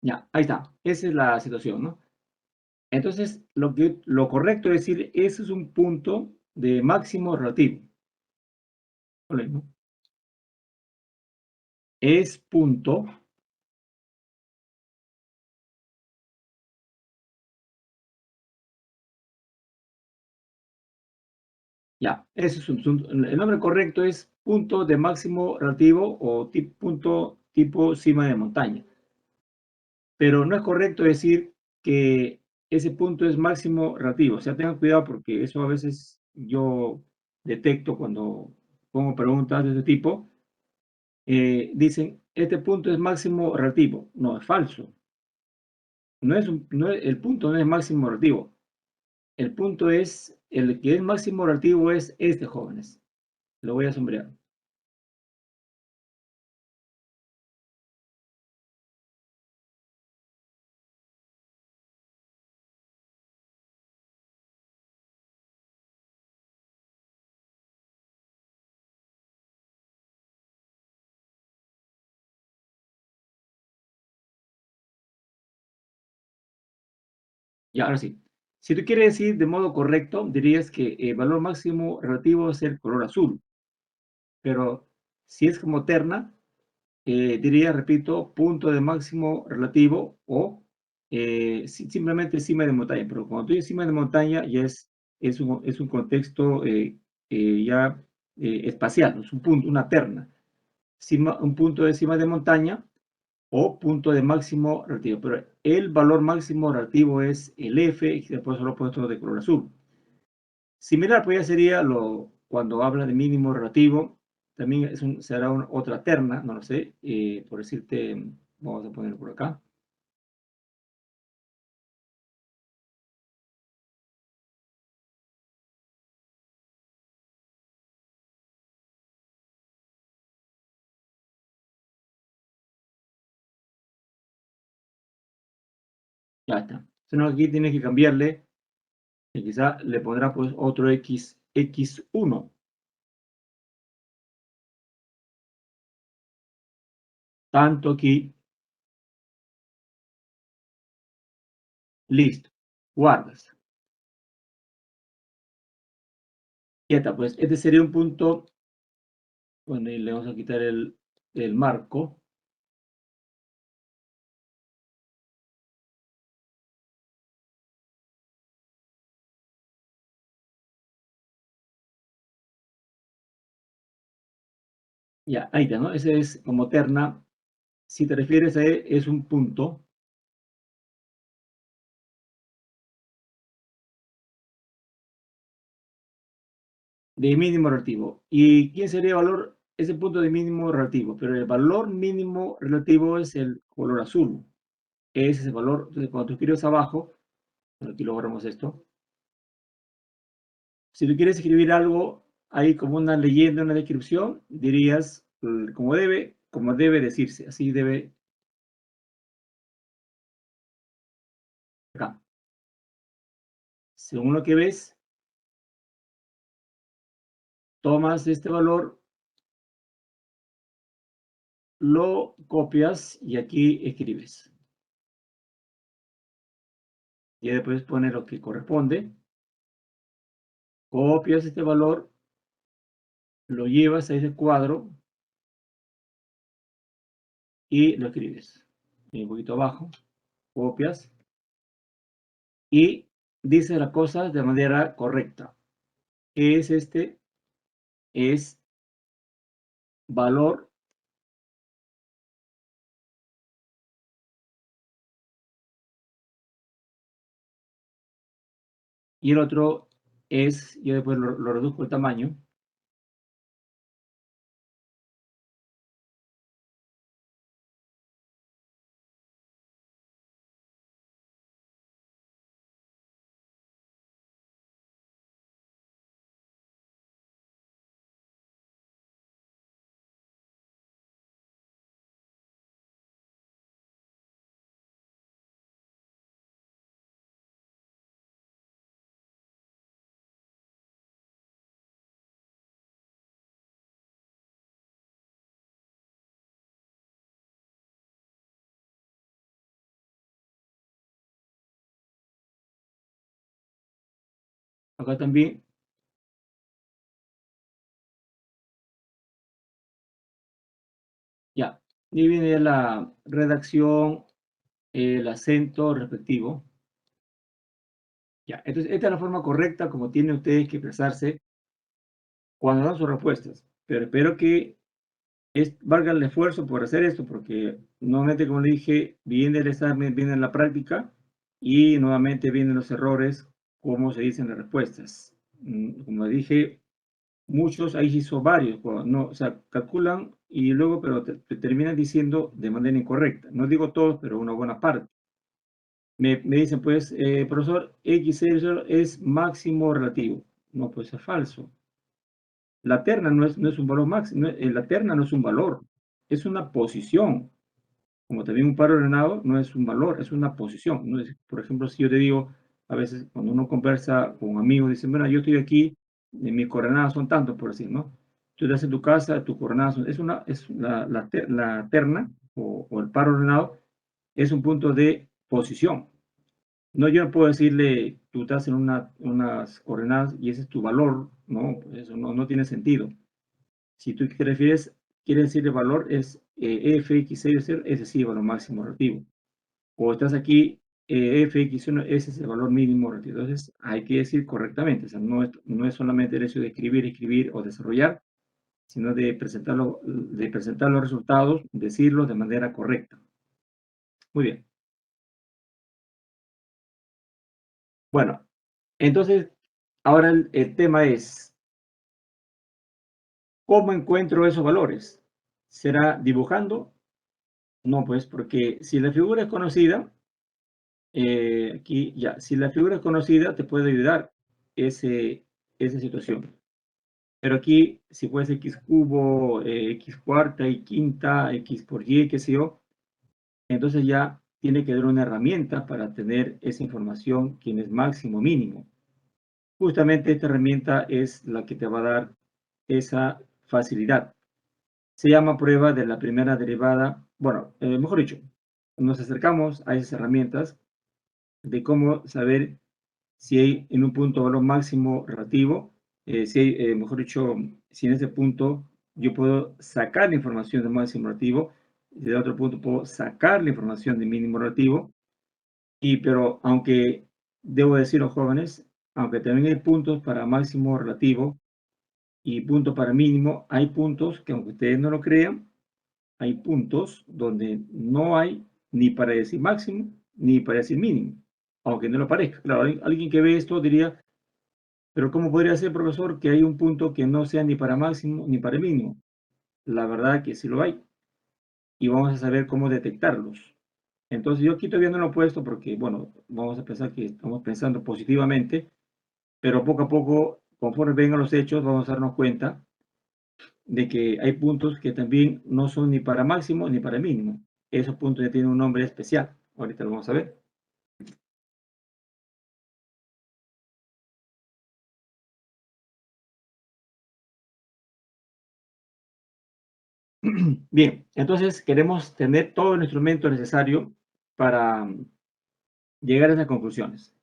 Ya, ahí está. Esa es la situación, ¿no? Entonces, lo correcto es decir, ese es un punto de máximo relativo. ¿No? Es punto, ya, ese es el nombre correcto es punto de máximo relativo o punto tipo cima de montaña. Pero no es correcto decir que ese punto es máximo relativo. O sea, tengan cuidado porque eso a veces yo detecto cuando pongo preguntas de este tipo. Dicen, este punto es máximo relativo. No, es falso. El punto no es máximo relativo. El punto es, el que es máximo relativo es este, jóvenes. Lo voy a sombrear. Y ahora sí. Si tú quieres decir de modo correcto, dirías que el valor máximo relativo es el color azul. Pero si es como terna, diría, repito, punto de máximo relativo o simplemente cima de montaña. Pero cuando tú dices cima de montaña, ya es un contexto ya espacial, es un punto, una terna. Un punto de cima de montaña o punto de máximo relativo, pero el valor máximo relativo es el F y después lo he puesto de color azul. Similar, pues ya sería cuando habla de mínimo relativo, también será otra terna, no lo sé, por decirte, vamos a ponerlo por acá. Ya está. Entonces aquí tienes que cambiarle, y quizá le pondrá pues otro x1. Tanto aquí, listo, guardas. Ya está, pues este sería un punto, bueno, y le vamos a quitar el marco. Ya, ahí está, ¿no? Ese es como terna. Si te refieres a él, es un punto de mínimo relativo. ¿Y quién sería el valor? Ese punto de mínimo relativo, pero el valor mínimo relativo es el color azul. Ese es el valor. Entonces, cuando tú escribes abajo, aquí lo borramos esto. Si tú quieres escribir algo ahí como una leyenda, una descripción, dirías como debe decirse. Así debe acá. Según lo que ves, tomas este valor, lo copias y aquí escribes. Y después pones lo que corresponde. Copias este valor, lo llevas a ese cuadro y lo escribes. Y un poquito abajo, copias y dices las cosas de manera correcta. Es este, es valor y el otro es, yo después lo reduzco el tamaño. Acá también, ya. Y viene la redacción, el acento respectivo. Ya, entonces esta es la forma correcta como tienen ustedes que expresarse cuando dan sus respuestas. Pero espero que valga el esfuerzo por hacer esto, porque nuevamente, como le dije, viene el examen, viene la práctica y nuevamente vienen los errores, como se dicen las respuestas. Como dije, muchos, ahí hizo varios, no, o sea, calculan y luego, pero te terminan diciendo de manera incorrecta. No digo todos, pero una buena parte. Me dicen, pues, profesor, X0 es máximo relativo. No, pues es falso. La terna no es un valor máximo, la terna no es un valor, es una posición. Como también un par ordenado no es un valor, es una posición. ¿No? Por ejemplo, si yo te digo, a veces cuando uno conversa con amigos, dicen, bueno, yo estoy aquí, mis coordenadas son tantos, por decir, ¿no? Tú estás en tu casa, tus coordenadas son, es la terna o el par ordenado es un punto de posición. No, yo no puedo decirle, tú estás en unas coordenadas y ese es tu valor, ¿no? Pues eso no tiene sentido. Si tú te refieres, quiere decir el valor es f, x, 0, ese sí, valor máximo relativo. O estás aquí, f, x1, ese es el valor mínimo relativo. Entonces, hay que decir correctamente. O sea, no es solamente el hecho de escribir o desarrollar, sino de presentar los resultados, decirlos de manera correcta. Muy bien. Bueno, entonces, ahora el tema es, ¿cómo encuentro esos valores? ¿Será dibujando? No, pues porque si la figura es conocida, aquí ya, si la figura es conocida, te puede ayudar esa situación. Pero aquí, si fuese x cubo, x cuarta y quinta, x por y, qué sé yo, entonces ya tiene que dar una herramienta para tener esa información, quién es máximo, mínimo. Justamente esta herramienta es la que te va a dar esa facilidad. Se llama prueba de la primera derivada. Bueno, mejor dicho, nos acercamos a esas herramientas de cómo saber si hay en un punto valor máximo relativo, si hay, mejor dicho, si en ese punto yo puedo sacar la información de máximo relativo, y de otro punto puedo sacar la información de mínimo relativo, pero aunque debo decir a los jóvenes, aunque también hay puntos para máximo relativo y punto para mínimo, hay puntos que aunque ustedes no lo crean, hay puntos donde no hay ni para decir máximo ni para decir mínimo, aunque no lo parezca. Claro, alguien que ve esto diría, pero ¿cómo podría ser, profesor, que hay un punto que no sea ni para máximo ni para mínimo? La verdad que sí lo hay y vamos a saber cómo detectarlos. Entonces yo aquí todavía no lo he puesto porque, bueno, vamos a pensar que estamos pensando positivamente, pero poco a poco, conforme vengan los hechos, vamos a darnos cuenta de que hay puntos que también no son ni para máximo ni para mínimo. Esos puntos ya tienen un nombre especial. Ahorita lo vamos a ver. Bien, entonces queremos tener todo el instrumento necesario para llegar a esas conclusiones.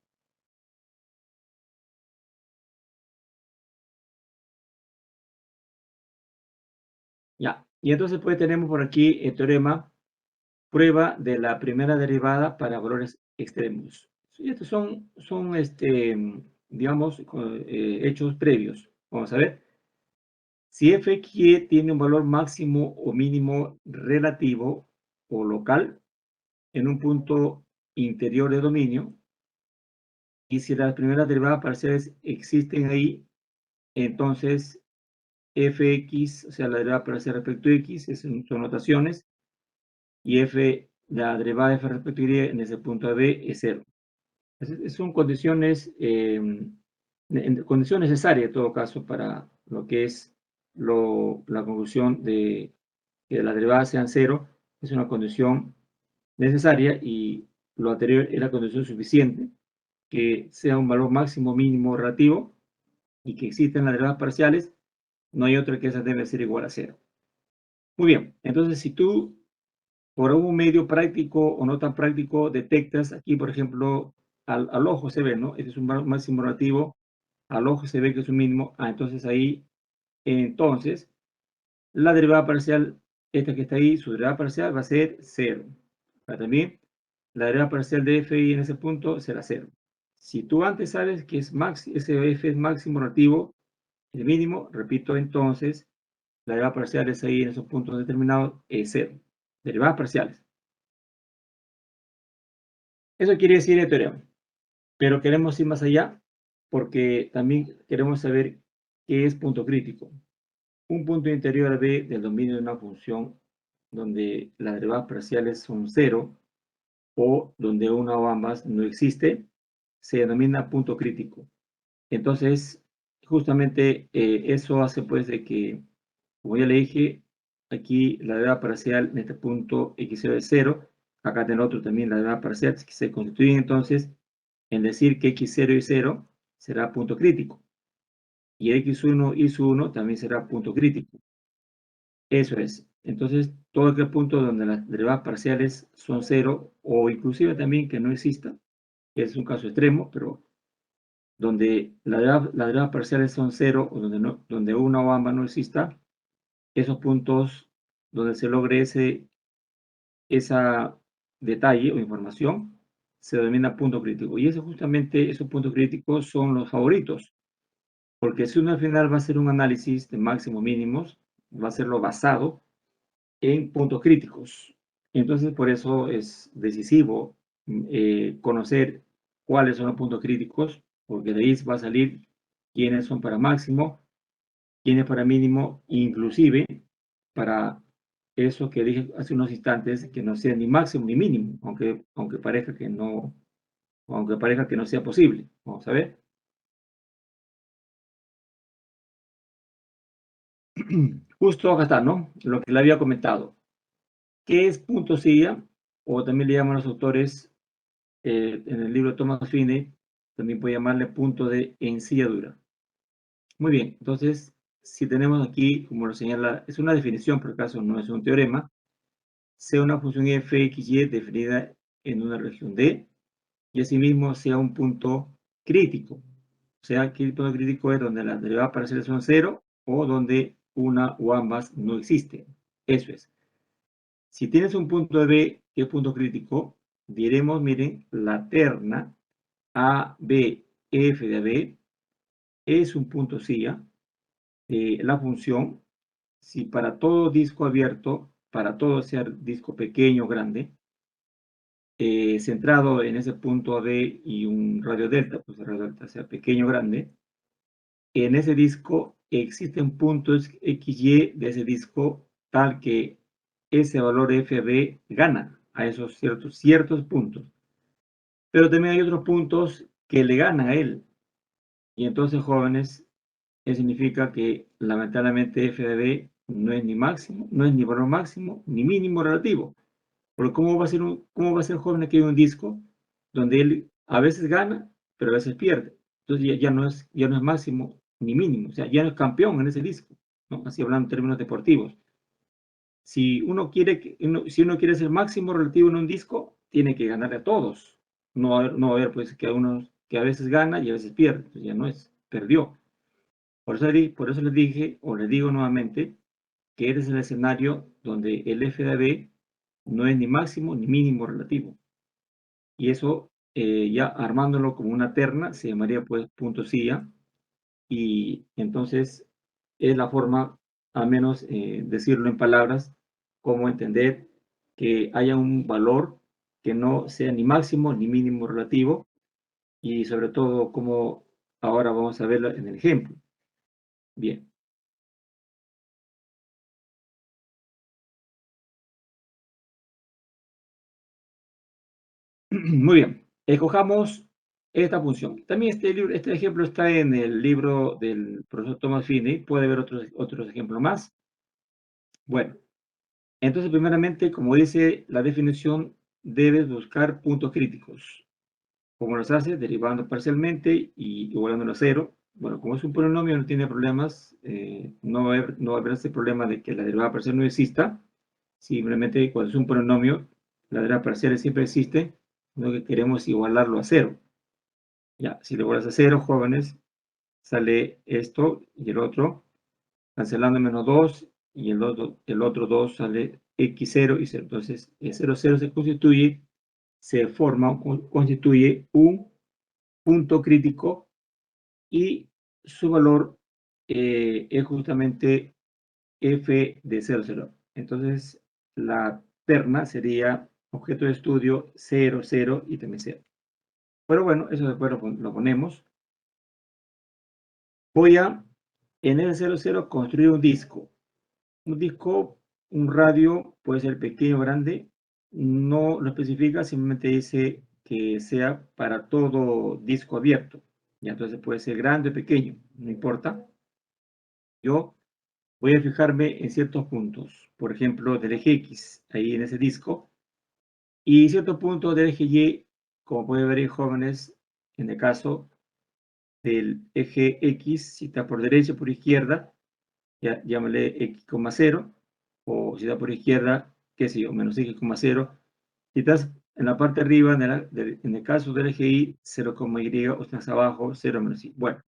Ya, y entonces pues tenemos por aquí el teorema prueba de la primera derivada para valores extremos. Y estos son digamos, hechos previos. Vamos a ver. Si fx tiene un valor máximo o mínimo relativo o local en un punto interior de dominio, y si las primeras derivadas parciales existen ahí, entonces fx, o sea, la derivada parcial respecto a x, son notaciones, y f, la derivada de f respecto a y en ese punto b es cero. Son condiciones, condición necesaria en todo caso para lo que es la conclusión de que las derivadas sean cero, es una condición necesaria y lo anterior es la condición suficiente, que sea un valor máximo mínimo relativo y que existen las derivadas parciales, no hay otra que esa debe ser igual a cero. Muy bien, entonces si tú por algún medio práctico o no tan práctico detectas aquí, por ejemplo, al ojo se ve, ¿no? Este es un máximo relativo, al ojo se ve que es un mínimo, entonces ahí, entonces, la derivada parcial, esta que está ahí, su derivada parcial va a ser cero. Para también, la derivada parcial de f(i) en ese punto será cero. Si tú antes sabes que ese f es máximo relativo, el mínimo, repito, entonces, la derivada parcial es ahí en esos puntos determinados es cero. Derivadas parciales. Eso quiere decir el teorema, pero queremos ir más allá porque también queremos saber qué es punto crítico. Un punto interior B del dominio de una función donde las derivadas parciales son cero o donde una o ambas no existe, se denomina punto crítico. Entonces, justamente eso hace pues de que, como ya le dije, aquí la derivada parcial en este punto x0 es cero, acá en el otro también la derivada parcial que se constituye entonces en decir que x0 y 0 será punto crítico y x1 y su 1 también será punto crítico. Eso es. Entonces, todo aquel punto donde las derivadas parciales son cero o inclusive también que no exista, que es un caso extremo, pero donde las derivadas parciales son cero o donde, no, donde una o ambas no exista, esos puntos donde se logre esa detalle o información se denomina punto crítico. Y justamente esos puntos críticos son los favoritos, porque si uno al final va a hacer un análisis de máximos mínimos, va a hacerlo basado en puntos críticos. Entonces, por eso es decisivo conocer cuáles son los puntos críticos, porque de ahí va a salir quiénes son para máximo, quiénes para mínimo, inclusive para eso que dije hace unos instantes, que no sea ni máximo ni mínimo, aunque parezca que no, aunque parezca que no sea posible. Vamos a ver. Justo acá está, ¿no? Lo que le había comentado. ¿Qué es punto silla? O también le llaman los autores en el libro de Thomas Finney, también puede llamarle punto de ensilladura. Muy bien, entonces, si tenemos aquí, como lo señala, es una definición, por acaso no es un teorema, sea una función f, x, y definida en una región D, y asimismo sea un punto crítico. O sea, aquí el punto crítico es donde las derivadas parciales son cero o donde una o ambas no existen. Eso es. Si tienes un punto de B que es punto crítico, diremos, miren, la terna A, B, F de B es un punto SIA. La función, si para todo disco abierto, para todo sea disco pequeño o grande, centrado en ese punto D y un radio delta, pues el radio delta sea pequeño o grande, en ese disco existen puntos XY de ese disco tal que ese valor FB gana a esos ciertos puntos. Pero también hay otros puntos que le ganan a él. Y entonces, jóvenes, eso significa que lamentablemente f de b no es ni máximo, no es ni valor máximo, ni mínimo relativo. Porque ¿cómo va a ser joven que hay un disco donde él a veces gana, pero a veces pierde? Entonces ya no es máximo ni mínimo, o sea, ya no es campeón en ese disco, ¿no? Así hablando en términos deportivos. Si uno quiere ser máximo relativo en un disco, tiene que ganarle a todos. No haber pues que a veces gana y a veces pierde. Entonces ya no es, perdió. Por eso les dije, o les digo nuevamente, que este es el escenario donde el f de b no es ni máximo ni mínimo relativo. Y eso, ya armándolo como una terna, se llamaría pues punto silla. Y entonces es la forma, al menos decirlo en palabras, cómo entender que haya un valor que no sea ni máximo ni mínimo relativo, y sobre todo como ahora vamos a verlo en el ejemplo. Bien. Muy bien, escojamos esta función. También este ejemplo está en el libro del profesor Thomas Finney. Puede ver otros ejemplos más. Bueno, entonces primeramente, como dice la definición, debes buscar puntos críticos. ¿Cómo los haces? Derivando parcialmente y igualándolo a cero. Bueno, como es un polinomio, no tiene problemas. No va a haber ese problema de que la derivada parcial no exista. Simplemente cuando es un polinomio, la derivada parcial siempre existe, lo que queremos igualarlo a cero. Ya, si lo igualas a cero, jóvenes, sale esto y el otro, cancelando menos 2 y el otro 2 sale x0 y 0. Entonces, el 0, 0 constituye un punto crítico y su valor es justamente f de 0, 0. Entonces, la terna sería objeto de estudio 0, 0 y también 0. Pero bueno, eso después lo ponemos. Voy a, en el 00, construir un disco. Un disco, un radio, puede ser pequeño o grande, no lo especifica, simplemente dice que sea para todo disco abierto. Y entonces puede ser grande o pequeño, no importa. Yo voy a fijarme en ciertos puntos, por ejemplo, del eje X, ahí en ese disco, y ciertos puntos del eje Y, como pueden ver, jóvenes, en el caso del eje X, si está por derecha o por izquierda, ya, llámale x,0, o si está por izquierda, qué sé yo, menos x,0. Si estás en la parte de arriba, en el caso del eje Y, 0,y, o estás abajo, 0 menos y. Bueno,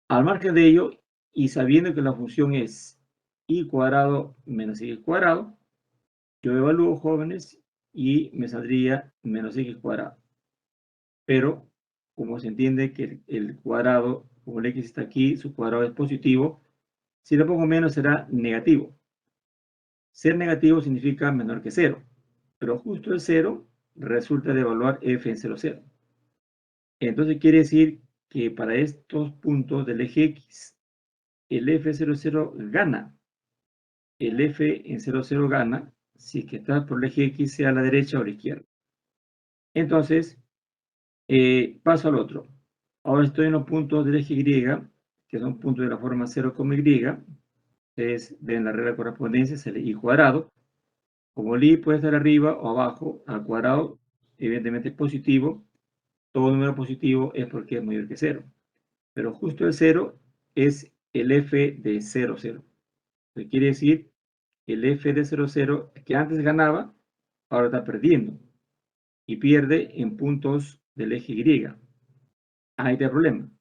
al margen de ello, y sabiendo que la función es y cuadrado menos x cuadrado, yo evalúo, jóvenes, y me saldría menos x cuadrado. Pero, como se entiende que el cuadrado, como el x está aquí, su cuadrado es positivo, si le pongo menos será negativo. Ser negativo significa menor que 0, pero justo el 0 resulta de evaluar f en 0, 0. Entonces quiere decir que para estos puntos del eje X, el f00 gana. El f en 0, 0 gana si es que está por el eje X, sea a la derecha o a la izquierda. Entonces, paso al otro. Ahora estoy en los puntos del eje Y, que son puntos de la forma 0, Y. Ustedes ven la regla de correspondencia, es el i cuadrado. Como el i puede estar arriba o abajo, al cuadrado, evidentemente es positivo. Todo número positivo es porque es mayor que 0. Pero justo el 0 es el f de 0, 0. Que quiere decir que el f de 0, 0, que antes ganaba, ahora está perdiendo. Y pierde en puntos del eje Y. Ahí está el problema.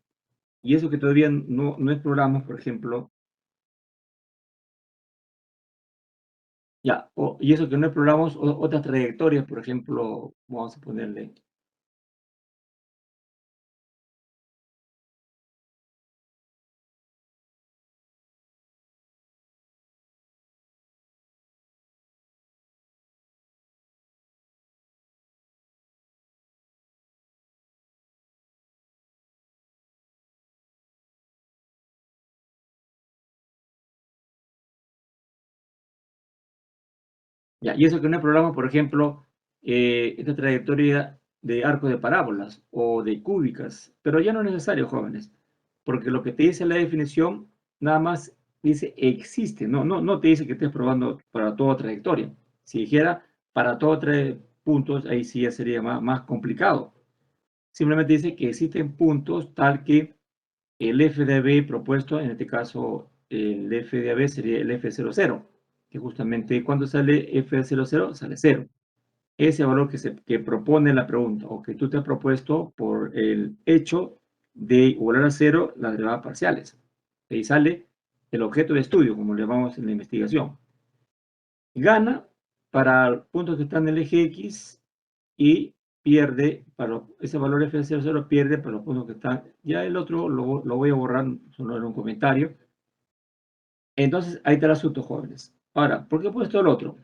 Y eso que todavía no exploramos, por ejemplo, ya, y eso que no exploramos otras trayectorias, por ejemplo, vamos a ponerle. Ya, y eso que no exploramos, por ejemplo, esta trayectoria de arcos de parábolas o de cúbicas, pero ya no es necesario, jóvenes, porque lo que te dice la definición nada más dice existe, no te dice que estés probando para toda trayectoria. Si dijera para todos 3 puntos, ahí sí ya sería más complicado. Simplemente dice que existen puntos tal que el f de AB propuesto, en este caso el f de AB sería el f00, que justamente cuando sale f00 sale 0. Ese valor que propone la pregunta o que tú te has propuesto por el hecho de igualar a 0 las derivadas parciales. Ahí sale el objeto de estudio, como le llamamos en la investigación. Gana para puntos que están en el eje X y pierde, para ese valor f de 0, 0 pierde para los puntos que están. Ya el otro lo voy a borrar, solo en un comentario. Entonces, ahí está el asunto, jóvenes. Ahora, ¿por qué he puesto el otro?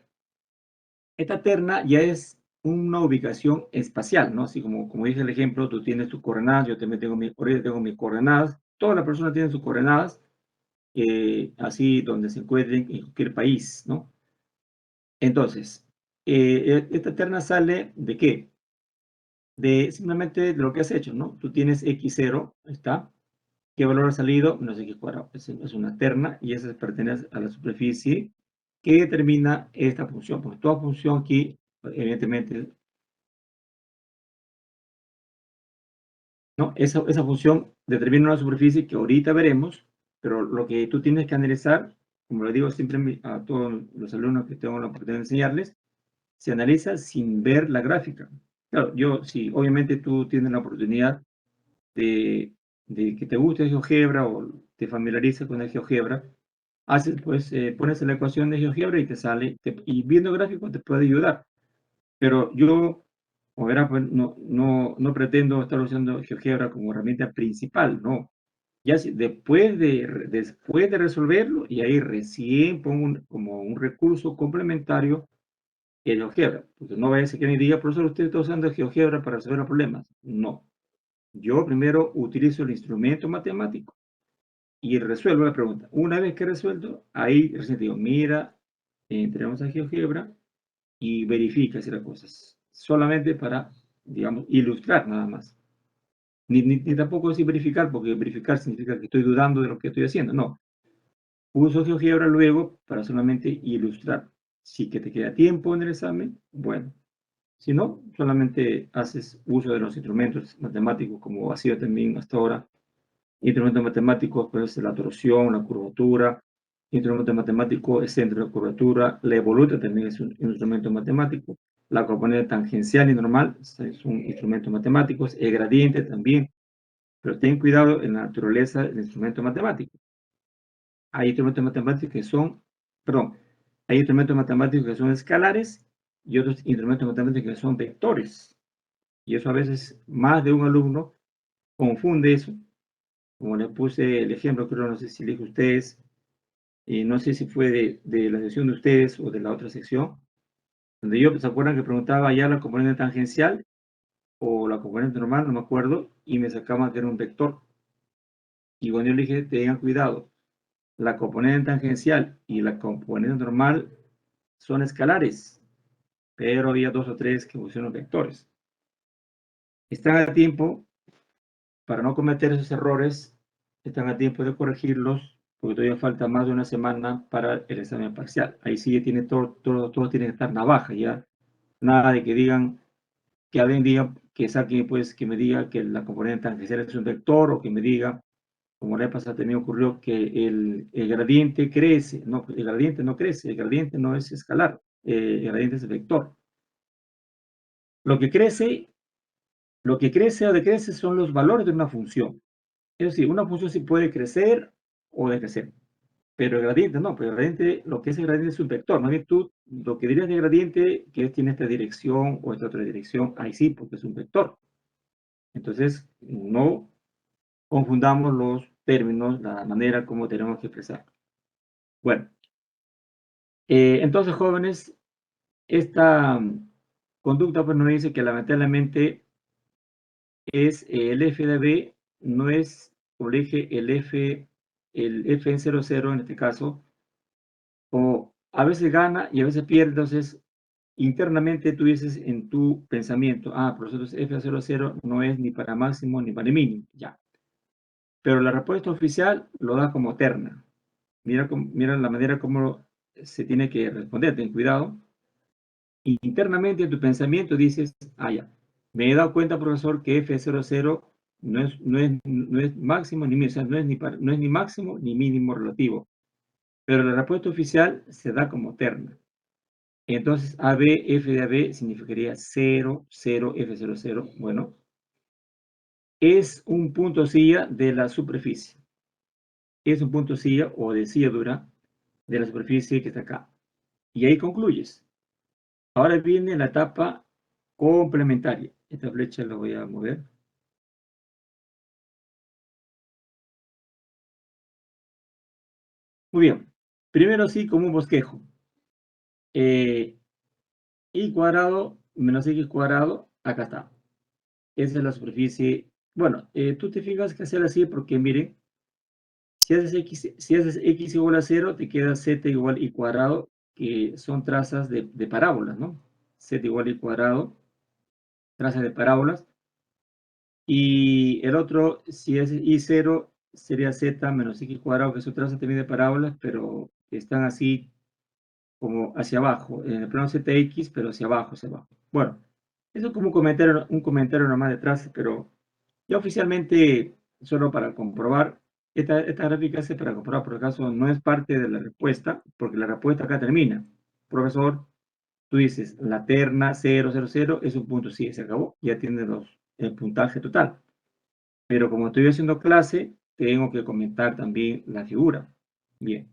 Esta terna ya es una ubicación espacial, ¿no? Así como dice el ejemplo, tú tienes tus coordenadas, yo también tengo mis coordenadas, todas las personas tienen sus coordenadas, así donde se encuentren en cualquier país, ¿no? Entonces, esta terna sale de qué? De simplemente de lo que has hecho, ¿no? Tú tienes x0, está. ¿Qué valor ha salido? No sé qué cuadrado. Es una terna y esa pertenece a la superficie que determina esta función. Porque toda función aquí, evidentemente, ¿no? Esa función determina una superficie que ahorita veremos, pero lo que tú tienes que analizar, como le digo siempre a todos los alumnos que tengo la oportunidad de enseñarles, se analiza sin ver la gráfica. Claro, si obviamente tú tienes la oportunidad de que te guste el GeoGebra o te familiarices con el GeoGebra, pues pones la ecuación de GeoGebra y te sale, y viendo gráficos te puede ayudar. Pero yo, como verás, pues, no pretendo estar usando GeoGebra como herramienta principal, no. Ya después de resolverlo, y ahí recién pongo como un recurso complementario el GeoGebra. Porque no vaya a ser que me diga, profesor, usted está usando el GeoGebra para resolver los problemas. No. Yo primero utilizo el instrumento matemático y resuelvo la pregunta. Una vez que he resuelto, ahí recién digo, mira, entremos a GeoGebra y verifica si las cosas. Solamente para, digamos, ilustrar nada más. Ni tampoco decir verificar, porque verificar significa que estoy dudando de lo que estoy haciendo. No. Uso GeoGebra luego para solamente ilustrar. Si que te queda tiempo en el examen, bueno. Si no, solamente haces uso de los instrumentos matemáticos como ha sido también hasta ahora. Instrumentos matemáticos puede ser la torsión, la curvatura. Instrumento matemático es centro de curvatura. La evoluta también es un instrumento matemático. La componente tangencial y normal es un instrumento matemático. El gradiente también. Pero ten cuidado en la naturaleza del instrumento matemático. Hay instrumentos matemáticos que son, perdón, hay instrumentos matemáticos que son escalares y otros instrumentos matemáticos que son vectores. Y eso a veces más de un alumno confunde eso. Como les puse el ejemplo, creo, no sé si le dije a ustedes, y no sé si fue de la sección de ustedes o de la otra sección, donde yo, ¿se acuerdan que preguntaba ya la componente tangencial o la componente normal? No me acuerdo, y me sacaban que era un vector. Y cuando yo le dije, tengan cuidado, la componente tangencial y la componente normal son escalares, pero había dos o tres que pusieron vectores. Están a tiempo, para no cometer esos errores, están a tiempo de corregirlos, porque todavía falta más de una semana para el examen parcial. Ahí sí tiene todo tiene que estar navaja, ya. Nada de que digan, que alguien diga, que saquen, pues, que me diga que la componente tangencial es un vector, o que me diga, como la vez pasada también ocurrió, que el gradiente crece. No, el gradiente no crece, el gradiente no es escalar, el gradiente es vector. Lo que crece, lo que crece o decrece son los valores de una función. Es decir, una función sí puede crecer o decrecer, pero el gradiente no, pero el gradiente, lo que es el gradiente es un vector. Más bien tú, lo que dirías de gradiente, que tiene esta dirección o esta otra dirección, ahí sí, porque es un vector. Entonces, no confundamos los términos, la manera como tenemos que expresar. Bueno, entonces, jóvenes, esta conducta pues nos dice que lamentablemente es el f de b, no es, como le dije, el f en 0,0 en este caso, o a veces gana y a veces pierde. Entonces internamente tú dices en tu pensamiento, por eso f a 0,0 no es ni para máximo ni para mínimo, ya. Pero la respuesta oficial lo da como terna. Mira la manera como se tiene que responder, ten cuidado. Internamente en tu pensamiento dices, ya, me he dado cuenta, profesor, que F00 no es máximo ni mínimo, o sea, no es ni máximo ni mínimo relativo. Pero la respuesta oficial se da como terna. Entonces, AB, F de AB significaría 0, 0, F00. Bueno, es un punto silla de la superficie. Es un punto silla o de silla dura de la superficie que está acá. Y ahí concluyes. Ahora viene la etapa complementaria. Esta flecha la voy a mover. Muy bien. Primero sí, como un bosquejo. Y cuadrado menos x cuadrado, acá está. Esa es la superficie. Bueno, tú te fijas que hacer así porque, miren, si haces x igual a 0, te queda z igual y cuadrado, que son trazas de parábolas, ¿no? Z igual y cuadrado, trazas de parábolas. Y el otro, si es y0, sería z menos x cuadrado, que son trazas también de parábolas, pero están así como hacia abajo, en el plano zx, pero hacia abajo, hacia abajo. Bueno, eso es como un comentario nomás detrás, pero ya oficialmente, solo para comprobar, esta gráfica es para comprobar, por acaso no es parte de la respuesta, porque la respuesta acá termina. Profesor, tú dices, la terna 0, 0, 0 es un punto, sí, se acabó, ya tiene el puntaje total. Pero como estoy haciendo clase, tengo que comentar también la figura. Bien.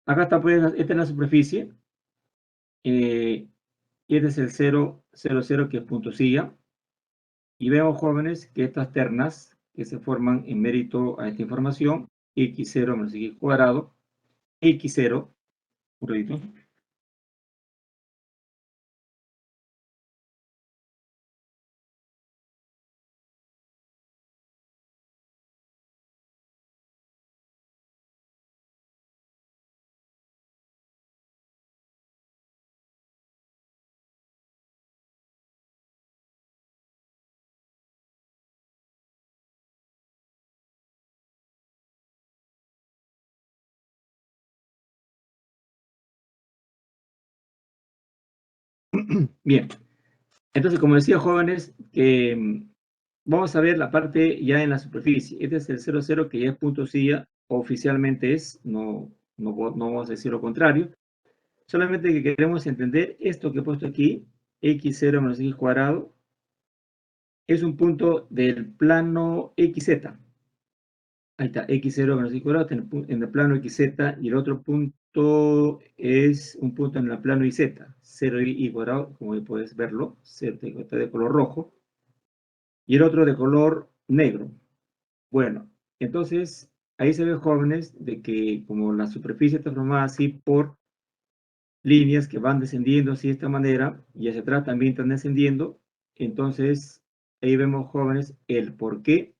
Acá está, pues, esta es la superficie. Y este es el 0, 0, 0, que es punto silla. Y vemos, jóvenes, que estas ternas que se forman en mérito a esta información, x0 menos x cuadrado, x0, un ratito. Bien. Entonces, como decía, jóvenes, que vamos a ver la parte ya en la superficie. Este es el 0, 0, que ya es punto silla, oficialmente es, no vamos a decir lo contrario. Solamente que queremos entender esto que he puesto aquí, x0 menos x cuadrado, es un punto del plano xz. Ahí está, x0 menos x cuadrado en el plano xz, y el otro punto es un punto en el plano yz, 0 y cuadrado, como puedes verlo, está de color rojo, y el otro de color negro. Bueno, entonces, ahí se ve, jóvenes, de que como la superficie está formada así por líneas que van descendiendo así de esta manera, y hacia atrás también están descendiendo, entonces ahí vemos, jóvenes, el por qué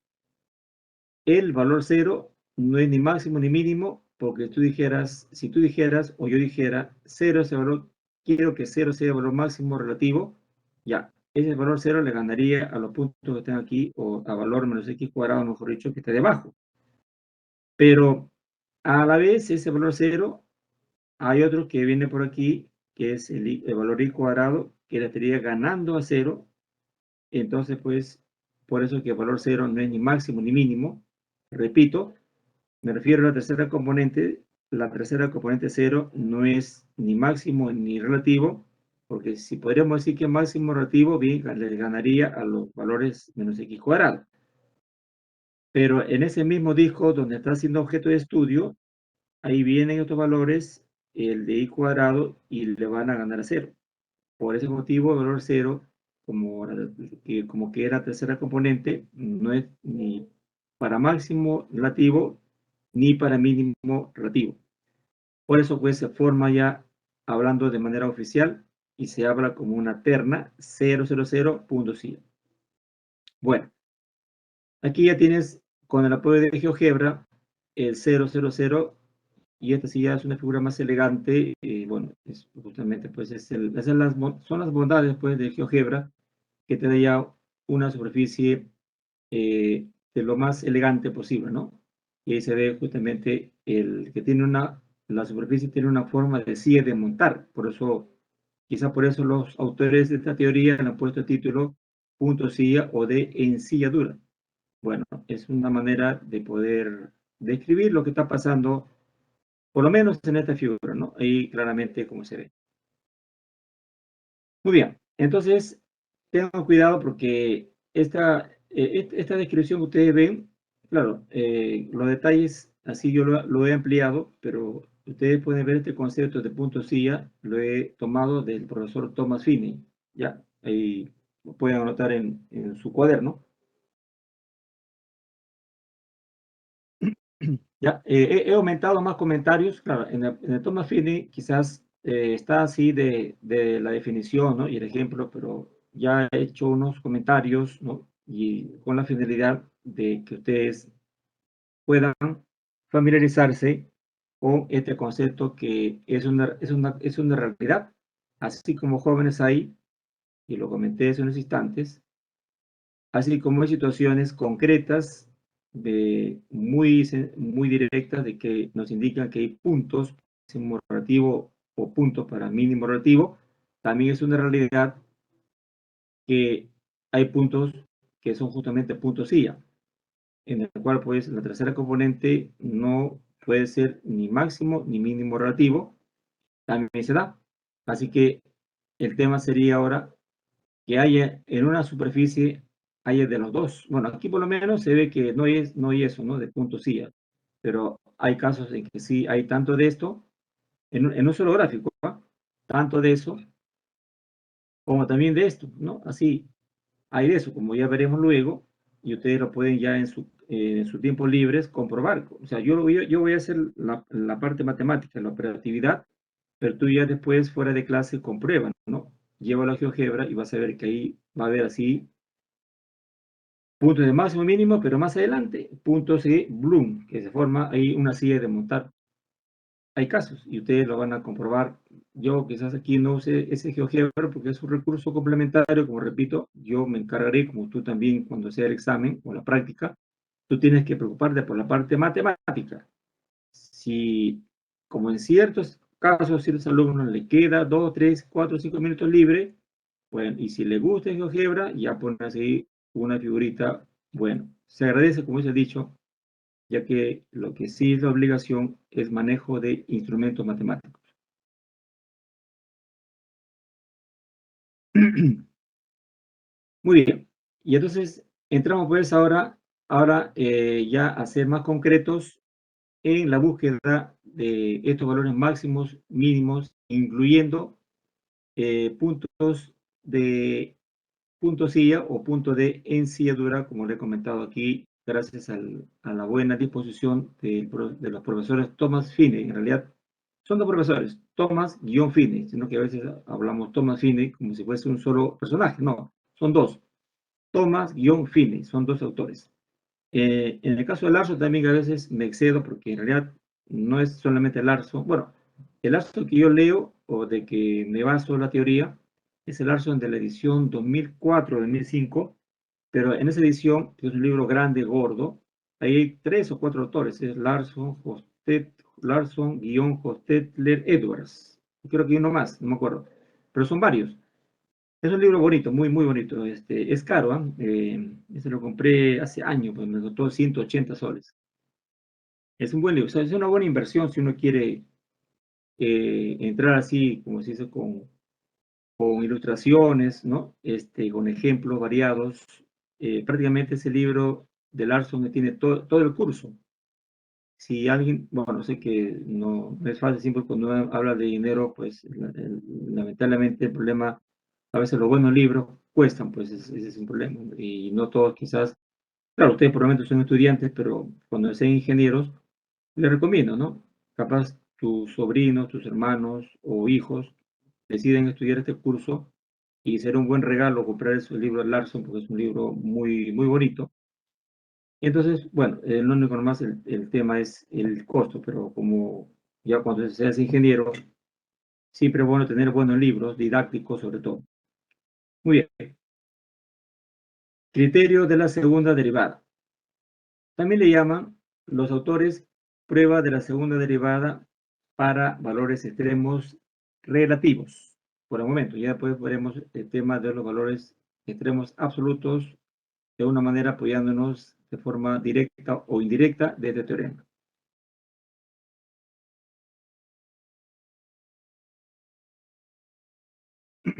el valor cero no es ni máximo ni mínimo, porque tú dijeras, si tú dijeras o yo dijera cero es el valor, quiero que cero sea el valor máximo relativo, ya, ese valor cero le ganaría a los puntos que están aquí, o a valor menos x cuadrado, mejor dicho, que está debajo. Pero a la vez, ese valor cero, hay otro que viene por aquí, que es el valor y cuadrado, que le estaría ganando a cero. Entonces, pues, por eso que el valor cero no es ni máximo ni mínimo. Repito, me refiero a la tercera componente. La tercera componente cero no es ni máximo ni relativo, porque si podríamos decir que es máximo relativo, bien, le ganaría a los valores menos x cuadrado. Pero en ese mismo disco donde está siendo objeto de estudio, ahí vienen estos valores, el de y cuadrado, y le van a ganar a cero. Por ese motivo, el valor cero, como que era tercera componente, no es ni para máximo relativo ni para mínimo relativo. Por eso, pues, se forma ya, hablando de manera oficial, y se habla como una terna 000.c. Bueno, aquí ya tienes, con el apoyo de GeoGebra, el 000. Y esta sí ya es una figura más elegante. Bueno, es justamente, pues, son las bondades, pues, de GeoGebra, que te da ya una superficie de lo más elegante posible, ¿no? Y ahí se ve justamente el que tiene la superficie tiene una forma de silla de montar. Por eso, quizá por eso los autores de esta teoría le han puesto el título punto silla o de ensilladura. Bueno, es una manera de poder describir lo que está pasando, por lo menos en esta figura, ¿no? Ahí claramente como se ve. Muy bien, entonces tengan cuidado porque esta descripción que ustedes ven, claro, los detalles así yo lo he ampliado, pero ustedes pueden ver este concepto de punto silla, lo he tomado del profesor Thomas Finney, ya, ahí lo pueden anotar en su cuaderno. Ya, he aumentado más comentarios, claro, en el Thomas Finney quizás está así de la definición, ¿no? Y el ejemplo, pero ya he hecho unos comentarios, ¿no? Y con la finalidad de que ustedes puedan familiarizarse con este concepto que es una realidad, así como jóvenes hay, y lo comenté hace unos instantes, así como hay situaciones concretas, muy directas, de que nos indican que hay puntos, máximo relativo o puntos para mínimo relativo. También es una realidad que hay puntos que son justamente puntos silla, en el cual, pues, la tercera componente no puede ser ni máximo ni mínimo relativo, también se da. Así que el tema sería ahora que haya en una superficie, haya de los dos. Bueno, aquí por lo menos se ve que no hay eso, ¿no? De punto silla, pero hay casos en que sí hay tanto de esto, en un solo gráfico, ¿va? Tanto de eso como también de esto, ¿no? Así, hay de eso, como ya veremos luego, y ustedes lo pueden ya en su tiempo libres comprobar. O sea, yo voy a hacer la parte matemática, la operatividad, pero tú ya después, fuera de clase, comprueban, ¿no? Lleva la GeoGebra y vas a ver que ahí va a haber así puntos de máximo y mínimo, pero más adelante, puntos de Bloom, que se forma ahí una silla de montar. Hay casos y ustedes lo van a comprobar. Yo quizás aquí no use ese GeoGebra porque es un recurso complementario, como repito, yo me encargaré, como tú también, cuando sea el examen o la práctica, tú tienes que preocuparte por la parte matemática. Si, como en ciertos casos, ciertos alumnos le queda 2, 3, 4, 5 minutos libre, bueno, y si le gusta el GeoGebra, ya pones ahí una figurita. Bueno, se agradece, como se ha dicho, ya que lo que sí es la obligación es manejo de instrumentos matemáticos. Muy bien, y entonces entramos, pues, ahora ya a ser más concretos en la búsqueda de estos valores máximos, mínimos, incluyendo puntos de punto silla o punto de ensilladura, como le he comentado aquí gracias a la buena disposición de los profesores Thomas Finney. En realidad, son dos profesores, Thomas-Finney, sino que a veces hablamos Thomas Finney como si fuese un solo personaje. No, son dos. Thomas-Finney, son dos autores. En el caso de Larson también a veces me excedo porque en realidad no es solamente Larson. Bueno, el Larson que yo leo o de que me baso la teoría es el Larson de la edición 2004-2005, pero en esa edición, que es un libro grande, gordo, ahí hay 3 o 4 autores. Es Larson-Hostetler Edwards. Creo que hay uno más, no me acuerdo. Pero son varios. Es un libro bonito, muy, muy bonito. Es caro, ¿eh? Este lo compré hace años, pues me costó 180 soles. Es un buen libro, o sea, es una buena inversión si uno quiere entrar así, como se dice, con ilustraciones, ¿no? Con ejemplos variados. Prácticamente ese libro de Larson tiene todo el curso. Si alguien, bueno, sé que no es fácil, siempre cuando uno habla de dinero, pues lamentablemente el problema, a veces los buenos libros cuestan, pues ese es un problema. Y no todos quizás, claro, ustedes probablemente son estudiantes, pero cuando sean ingenieros, les recomiendo, ¿no? Capaz tus sobrinos, tus hermanos o hijos deciden estudiar este curso y será un buen regalo comprar ese libro de Larson porque es un libro muy, muy bonito. Entonces, bueno, lo único nomás el tema es el costo, pero como ya cuando seas ingeniero, siempre es bueno tener buenos libros, didácticos sobre todo. Muy bien. Criterio de la segunda derivada. También le llaman los autores prueba de la segunda derivada para valores extremos relativos. Por el momento, ya después veremos el tema de los valores extremos absolutos de una manera apoyándonos de forma directa o indirecta de este teorema.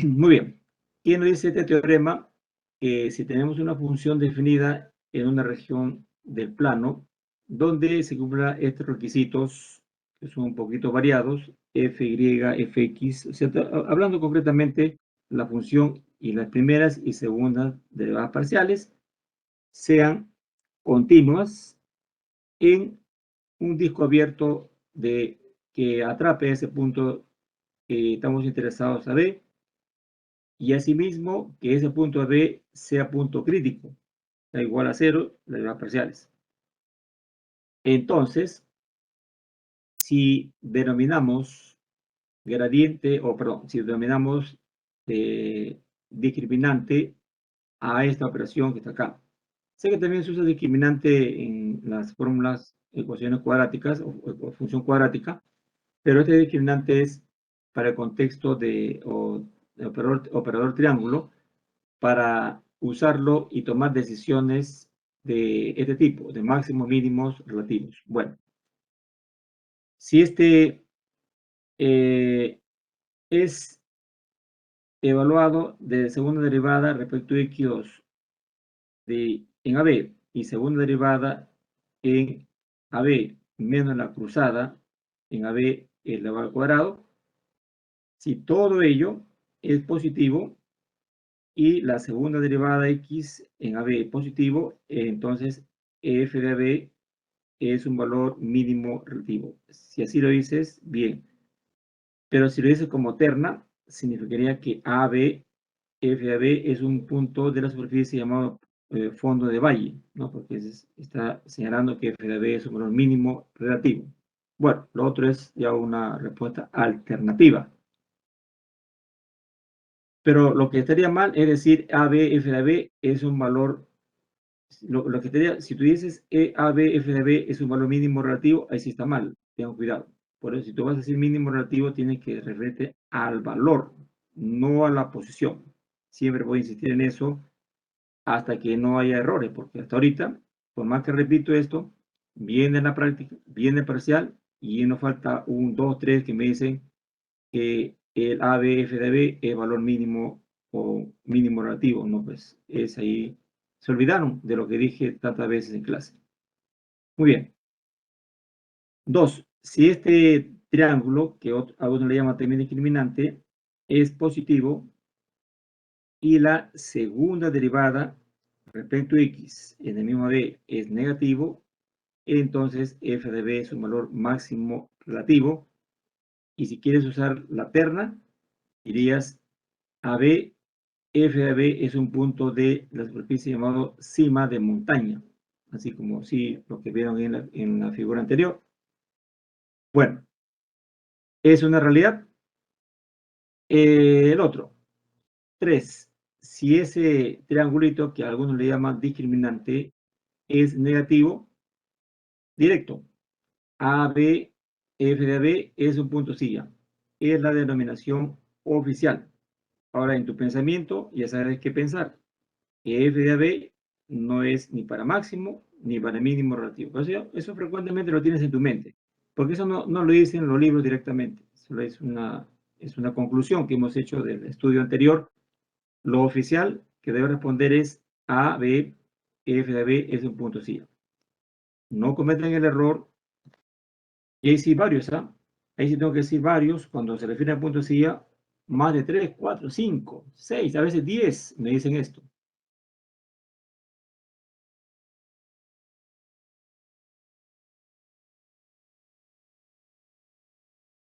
Muy bien. ¿Quién nos dice este teorema? Que si tenemos una función definida en una región del plano, donde se cumplan estos requisitos, que son un poquito variados, f, y, fx, o sea, hablando concretamente, la función y las primeras y segundas derivadas parciales sean continuas en un disco abierto de que atrape ese punto que estamos interesados a ver, y asimismo que ese punto B sea punto crítico, da igual a 0, las derivadas parciales. Entonces, si denominamos gradiente, o perdón, si denominamos discriminante a esta operación que está acá. Sé que también se usa discriminante en las fórmulas, ecuaciones cuadráticas o función cuadrática, pero este discriminante es para el contexto de operador triángulo, para usarlo y tomar decisiones de este tipo, de máximos, mínimos, relativos. Bueno, si es evaluado de segunda derivada respecto a x2 en AB y segunda derivada en AB menos la cruzada en AB elevado al cuadrado, si todo ello es positivo y la segunda derivada x en AB es positivo, entonces f de AB es un valor mínimo relativo. Si así lo dices, bien. Pero si lo dices como terna, significaría que AB, f de AB es un punto de la superficie llamado fondo de valle, ¿no? Porque está señalando que f de AB es un valor mínimo relativo. Bueno, lo otro es ya una respuesta alternativa. Pero lo que estaría mal es decir AB, f de AB es un valor, lo que estaría, si tú dices AB, f de AB es un valor mínimo relativo, ahí sí está mal, tengan cuidado. Por eso, si tú vas a decir mínimo relativo, tienes que referirte al valor, no a la posición. Siempre voy a insistir en eso hasta que no haya errores, porque hasta ahorita, por más que repito esto, viene la práctica, viene el parcial, y nos falta un 2, 3 que me dicen que el ABF de B es valor mínimo o mínimo relativo, ¿no? Pues es ahí, se olvidaron de lo que dije tantas veces en clase. Muy bien. 2. Si este triángulo, que a uno le llama también discriminante, es positivo y la segunda derivada respecto a x en el mismo b es negativo, entonces f de b es un valor máximo relativo. Y si quieres usar la terna, dirías AB, f de b es un punto de la superficie llamado cima de montaña, así como sí, lo que vieron en la figura anterior. Bueno, es una realidad. El otro, 3. Si ese triangulito, que algunos le llaman discriminante, es negativo, directo, AB, f de b es un punto silla. Es la denominación oficial. Ahora, en tu pensamiento, ya sabes qué pensar. Que f de AB no es ni para máximo ni para mínimo relativo. Eso frecuentemente lo tienes en tu mente, porque eso no lo dicen los libros directamente. Solo es una conclusión que hemos hecho del estudio anterior. Lo oficial que debe responder es A, B, f de B es un punto silla. No cometan el error, y ahí sí varios, ¿ah? Ahí sí tengo que decir varios, cuando se refiere a punto silla, más de 3, 4, 5, 6, a veces 10 me dicen esto.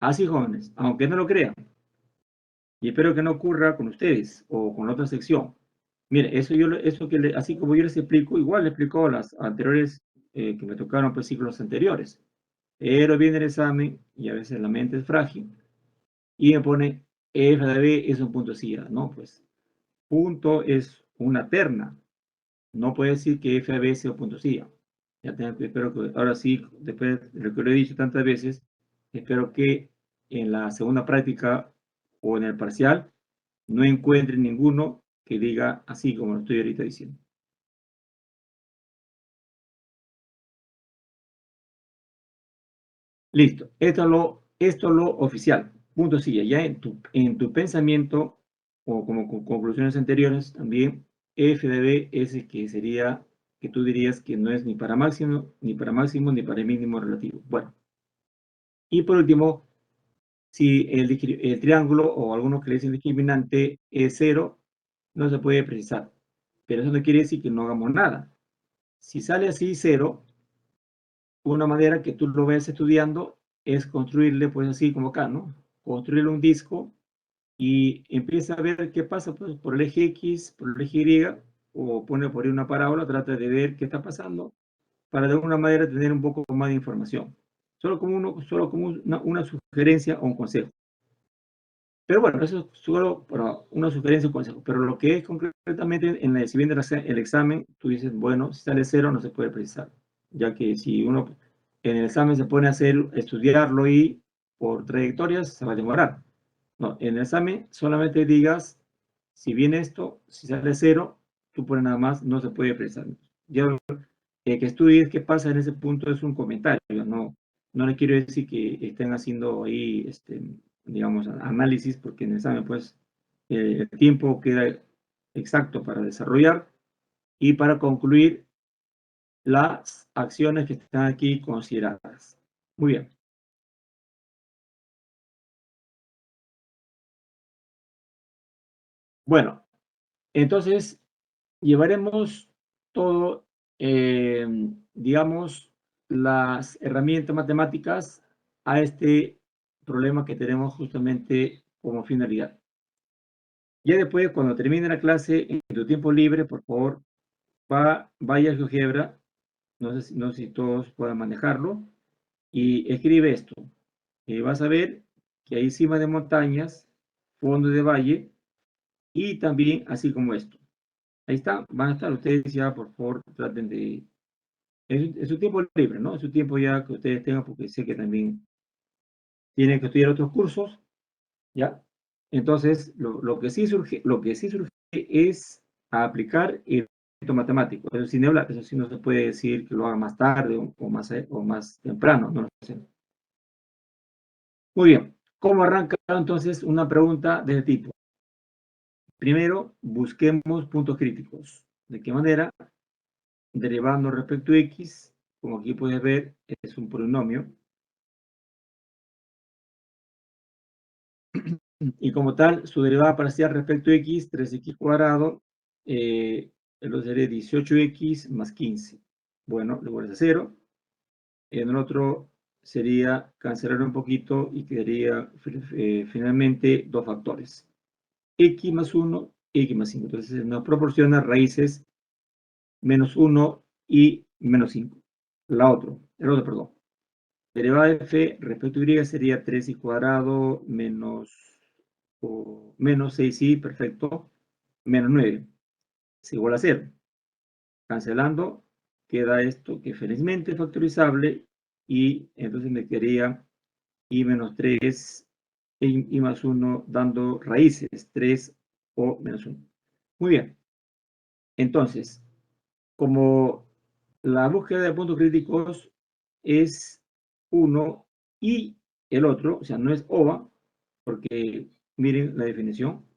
Así, jóvenes, aunque no lo crean, y espero que no ocurra con ustedes o con la otra sección. Mire, así como yo les explico, igual les explico a las anteriores que me tocaron pues ciclos anteriores. Pero viene el examen y a veces la mente es frágil y me pone f de b es un punto silla. No, pues punto es una terna. No puede decir que f de b sea un punto silla. Espero que ahora sí, después de lo que lo he dicho tantas veces, espero que en la segunda práctica o en el parcial no encuentre ninguno que diga así como lo estoy ahorita diciendo. Listo. Esto es lo oficial. Punto silla. Ya en tu pensamiento o como con conclusiones anteriores también, f de b es el que sería, que tú dirías que no es ni para máximo, ni para máximo, ni para mínimo relativo. Bueno. Y por último, si el triángulo o algunos que le dicen discriminante es cero, no se puede precisar. Pero eso no quiere decir que no hagamos nada. Si sale así cero, una manera que tú lo ves estudiando es construirle, pues así como acá, ¿no? Construirle un disco y empieza a ver qué pasa pues, por el eje X, por el eje Y, o pone por ahí una parábola, trata de ver qué está pasando para de alguna manera tener un poco más de información. Solo como una sugerencia o un consejo. Pero bueno, eso es solo para una sugerencia o consejo. Pero lo que es concretamente, si viene el examen, tú dices, bueno, si sale cero no se puede precisar. Ya que si uno en el examen se pone a estudiarlo y por trayectorias se va a demorar. No, en el examen solamente digas, si viene esto, si sale cero, tú pones nada más, no se puede precisar. Ya que estudies qué pasa en ese punto es un comentario, no le quiero decir que estén haciendo ahí, digamos, análisis, porque en el examen, pues, el tiempo queda exacto para desarrollar y para concluir las acciones que están aquí consideradas. Muy bien. Bueno, entonces llevaremos todo, digamos, las herramientas matemáticas a este problema que tenemos justamente como finalidad. Ya después, cuando termine la clase, en tu tiempo libre, por favor, vaya a GeoGebra, no sé si todos puedan manejarlo, y escribe esto. Vas a ver que hay cima de montañas, fondo de valle, y también así como esto. Ahí está, van a estar ustedes ya, por favor, traten de... Es su tiempo libre, ¿no? Es su tiempo ya que ustedes tengan, porque sé que también tienen que estudiar otros cursos, ¿ya? Entonces, lo que sí surge es aplicar el método matemático, pero sin hablar, eso sí no se puede decir que lo haga más tarde o más temprano, no lo sé. Muy bien, ¿cómo arranca entonces una pregunta de este tipo? Primero, busquemos puntos críticos. ¿De qué manera? Derivando respecto a x, como aquí puedes ver, es un polinomio, y como tal, su derivada parcial respecto a x, 3x cuadrado, el otro sería 18x más 15. Bueno, le pones a 0. En el otro sería cancelar un poquito y quedaría finalmente dos factores. X más 1, X más 5. Entonces nos proporciona raíces menos 1 y menos 5. El otro, perdón. Derivada de f respecto a y sería 3y cuadrado menos 6y, perfecto, menos 9. Es igual a 0. Cancelando, queda esto que felizmente es factorizable y entonces me quedaría y menos 3 y más 1 dando raíces, 3 o menos 1. Muy bien. Entonces, como la búsqueda de puntos críticos es uno y el otro, o sea, no es OVA, porque miren la definición.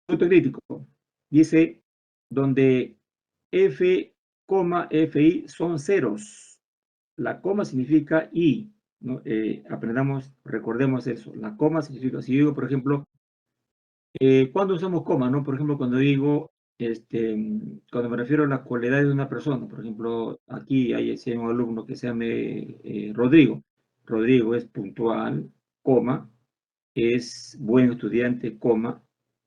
Punto crítico dice donde F, Fi son ceros. La coma significa y, ¿no? Aprendamos, recordemos eso. La coma significa, si yo digo, por ejemplo, ¿cuándo usamos coma, no? Por ejemplo, cuando digo, cuando me refiero a la cualidad de una persona, por ejemplo, aquí hay un alumno que se llama Rodrigo. Rodrigo es puntual, coma, es buen estudiante, coma,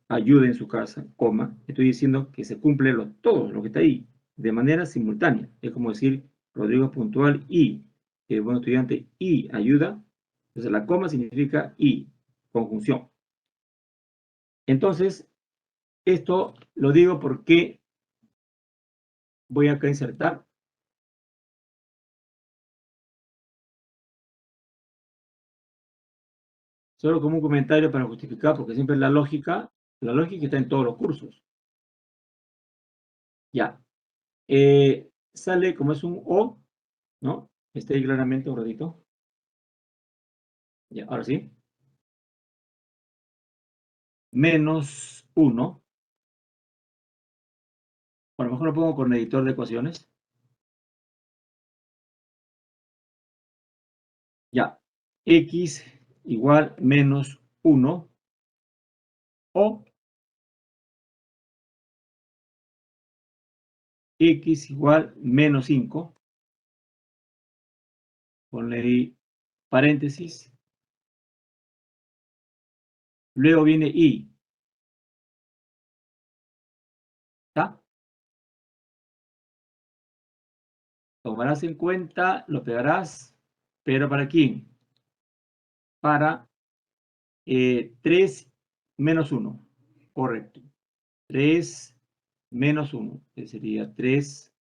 ayuda en su casa, coma. Estoy diciendo que se cumple todo lo que está ahí, de manera simultánea. Es como decir, Rodrigo es puntual y buen estudiante y ayuda. Entonces, la coma significa y, conjunción. Entonces, esto lo digo porque voy acá a insertar. Solo como un comentario para justificar, porque siempre la lógica está en todos los cursos. Ya. Sale como es un O, ¿no? Está ahí claramente un ratito. Ya, ahora sí. Menos 1. A lo mejor lo pongo con editor de ecuaciones. Ya. X igual menos 1 o X igual menos 5. Ponle ahí paréntesis. Luego viene Y. ¿Está? Tomarás en cuenta, lo pegarás, pero ¿para quién? Para 3 menos 1. Correcto. 3 menos 1, que sería 3.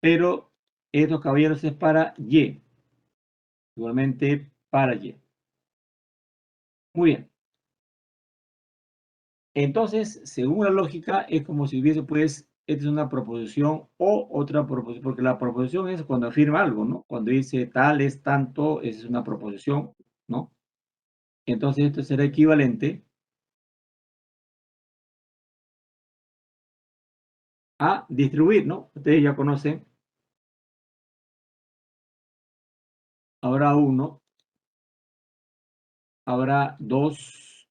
Pero estos caballeros es para Y. Igualmente para Y. Muy bien. Entonces, según la lógica, es como si hubiese, pues, esta es una proposición o otra proposición, porque la proposición es cuando afirma algo, ¿no? Cuando dice tal es tanto, esa es una proposición, ¿no? Entonces, esto será equivalente a distribuir, ¿no? Ustedes ya conocen. Habrá 1, habrá 2,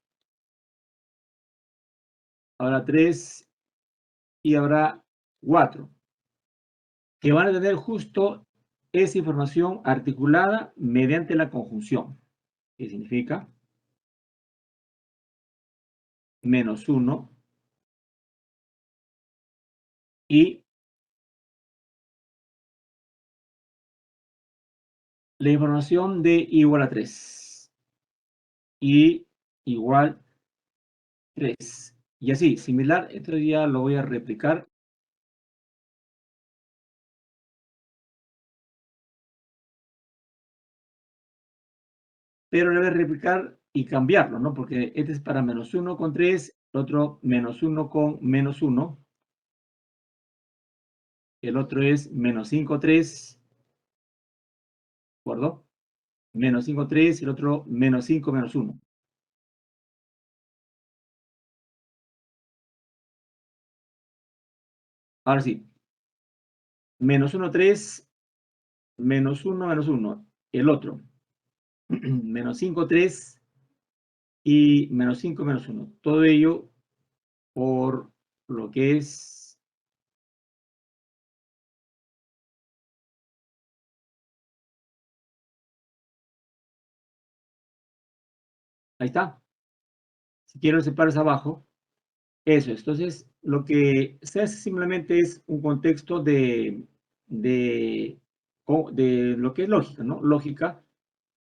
habrá 3 y habrá 4, que van a tener justo esa información articulada mediante la conjunción, que significa menos 1 y la información de igual a 3 y igual 3. Y así, similar, esto ya lo voy a replicar. Pero lo voy a replicar y cambiarlo, ¿no? Porque este es para menos 1 con 3, el otro menos 1 con menos 1. El otro es menos 5, 3, ¿de acuerdo? Menos 5, 3, y el otro menos 5, menos 1. Ahora sí, menos 1, 3 menos 1, el otro, menos 5, 3 y menos 5, menos 1. Todo ello por lo que es, ahí está, si quiero separar abajo, eso es. Entonces, lo que se hace simplemente es un contexto de, de lo que es lógica, ¿no? Lógica.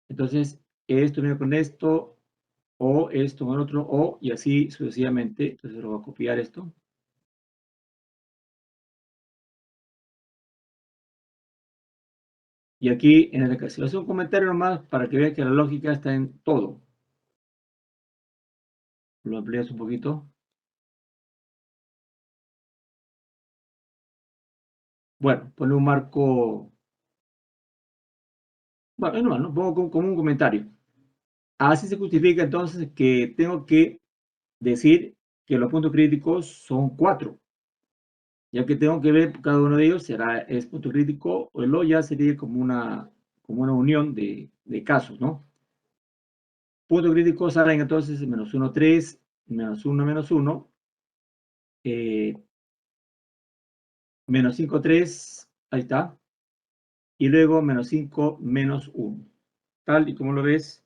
Entonces, esto viene con esto, o esto con otro, o, y así sucesivamente. Entonces, lo voy a copiar esto. Y aquí en el caso, hace un comentario nomás para que vean que la lógica está en todo. Lo amplías un poquito. Bueno, pone un marco. Bueno, no, pongo como un comentario. Así se justifica entonces que tengo que decir que los puntos críticos son 4, ya que tengo que ver cada uno de ellos, es punto crítico o el ya sería como una unión de casos, ¿no? Puntos críticos salen entonces menos 1, 3, menos 1, menos 1, menos 5, 3, ahí está, y luego menos 5, menos 1. Tal y como lo ves,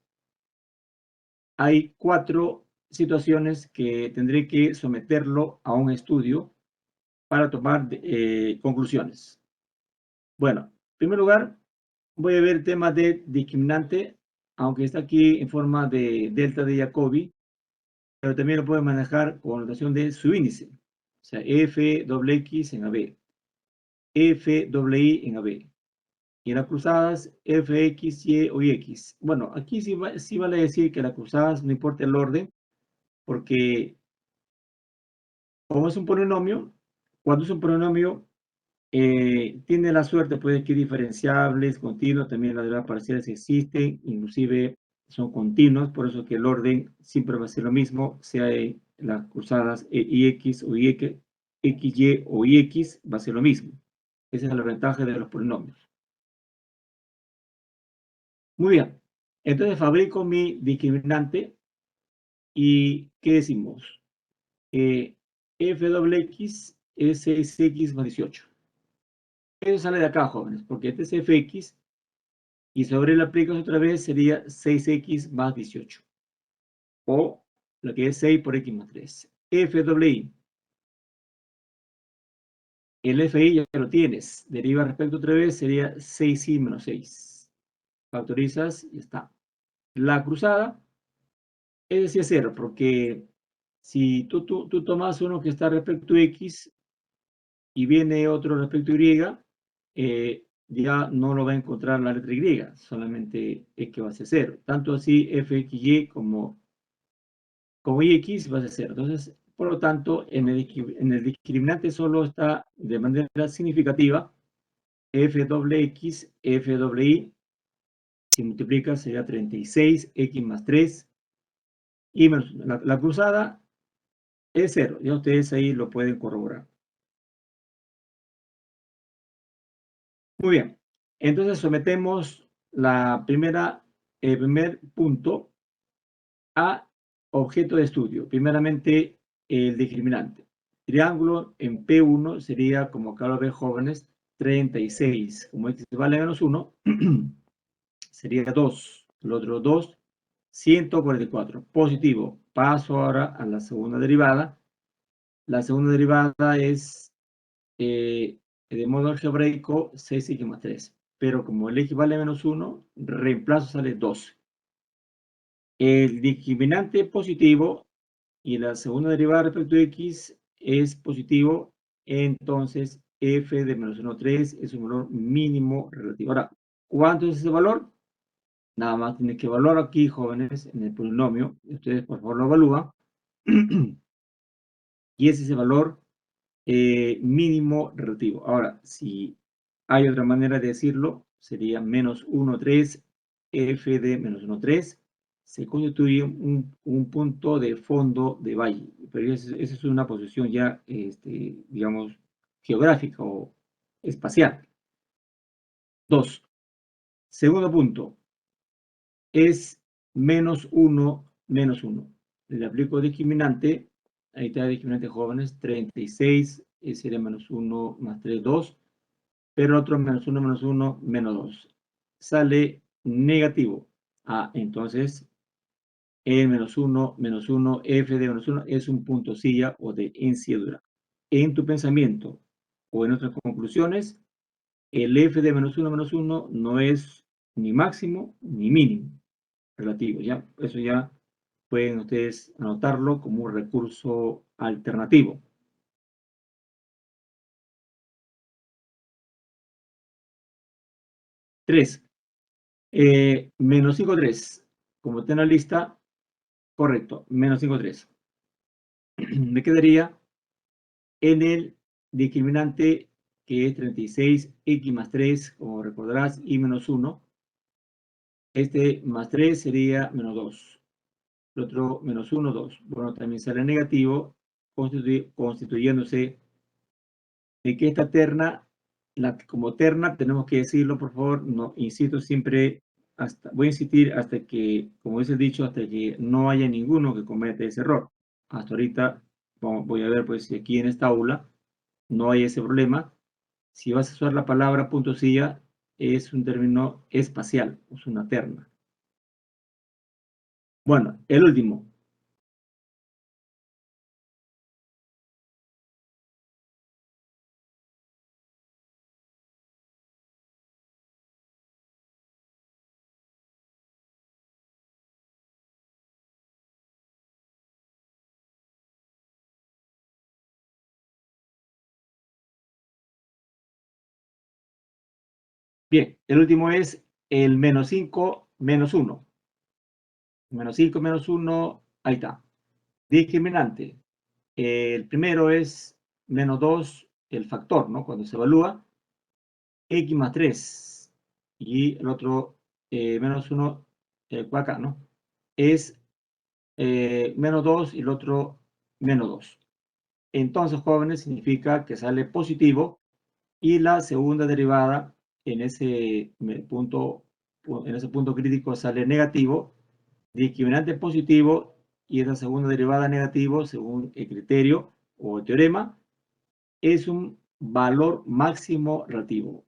hay 4 situaciones que tendré que someterlo a un estudio para tomar conclusiones. Bueno, en primer lugar, voy a ver el tema de discriminante, aunque está aquí en forma de delta de Jacobi, pero también lo puedo manejar con notación de su índice, o sea, F doble X en AB, F doble I en AB. Y en las cruzadas, F, X, Y o X. Bueno, aquí sí vale decir que las cruzadas no importa el orden, porque como es un polinomio, cuando es un polinomio, tiene la suerte, puede que diferenciables, continuos, también las derivas parciales existen, inclusive son continuos, por eso que el orden siempre va a ser lo mismo, sea en las cruzadas IX o IX, XY o IX, va a ser lo mismo. Esa es la ventaja de los polinomios. Muy bien, entonces fabrico mi discriminante y ¿qué decimos? F doble X es 6X más 18. Eso sale de acá, jóvenes, porque este es Fx y sobre la aplicas otra vez sería 6X más 18. O lo que es 6 por X más 3. F doble I. El FI ya lo tienes. Deriva respecto otra vez sería 6i menos 6. Factorizas y está. La cruzada es decir 0, porque si tú tomas uno que está respecto a X y viene otro respecto a Y, ya no lo va a encontrar la letra Y, solamente es que va a ser 0. Tanto así fxy como ix va a ser 0. Entonces, por lo tanto, en el discriminante solo está de manera significativa f doble x, f doble y, si multiplica sería 36x más 3, y la cruzada es 0. Ya ustedes ahí lo pueden corroborar. Muy bien. Entonces sometemos el primer punto a objeto de estudio. Primeramente, el discriminante. Triángulo en P1 sería, como acá lo ven jóvenes, 36. Como x vale menos 1, sería 2. El otro 2, 144. Positivo. Paso ahora a la segunda derivada. La segunda derivada es de modo algebraico 6x más 3. Pero como el x vale menos 1, reemplazo sale 12. El discriminante positivo y la segunda derivada respecto a x es positivo, entonces f de menos 1, 3 es un valor mínimo relativo. Ahora, ¿cuánto es ese valor? Nada más tienen que evaluar aquí, jóvenes, en el polinomio. Ustedes, por favor, lo evalúan. Y es ese valor mínimo relativo. Ahora, si hay otra manera de decirlo, sería menos 1, 3, f de menos 1, 3, se constituye un punto de fondo de valle, pero esa es una posición ya, digamos, geográfica o espacial. 2. Segundo punto, es menos 1, menos 1. Le aplico discriminante, ahí está discriminante jóvenes, 36, sería menos 1 más 3, 2, pero otro menos 1, menos 2. Sale negativo. Ah, entonces, E menos 1, F de menos 1 es un punto silla o de hencidura. En tu pensamiento o en otras conclusiones, el F de menos 1 no es ni máximo ni mínimo relativo. ¿Ya? Eso ya pueden ustedes anotarlo como un recurso alternativo. 3. Menos 5, 3. Como está en la lista, correcto, menos 5, 3. Me quedaría en el discriminante que es 36, x más 3, como recordarás, y menos 1. Este más 3 sería menos 2. El otro menos 1, 2. Bueno, también sale negativo, constituyéndose de que esta terna, como terna, tenemos que decirlo, por favor, no, insisto siempre, voy a insistir hasta que, como dice el dicho, hasta que no haya ninguno que cometa ese error. Hasta ahorita voy a ver pues si aquí en esta aula no hay ese problema. Si vas a usar la palabra punto silla, es un término espacial, es una terna. Bueno, el último. Bien, el último es el menos 5, menos 1. Menos 5, menos 1, ahí está. Discriminante. El primero es menos 2, el factor, ¿no? Cuando se evalúa, x más 3. Y el otro, menos 1, acá, ¿no? Es menos 2 y el otro menos 2. Entonces, jóvenes, significa que sale positivo y la segunda derivada en ese punto crítico sale negativo, discriminante positivo y esa segunda derivada negativo, según el criterio o el teorema, es un valor máximo relativo.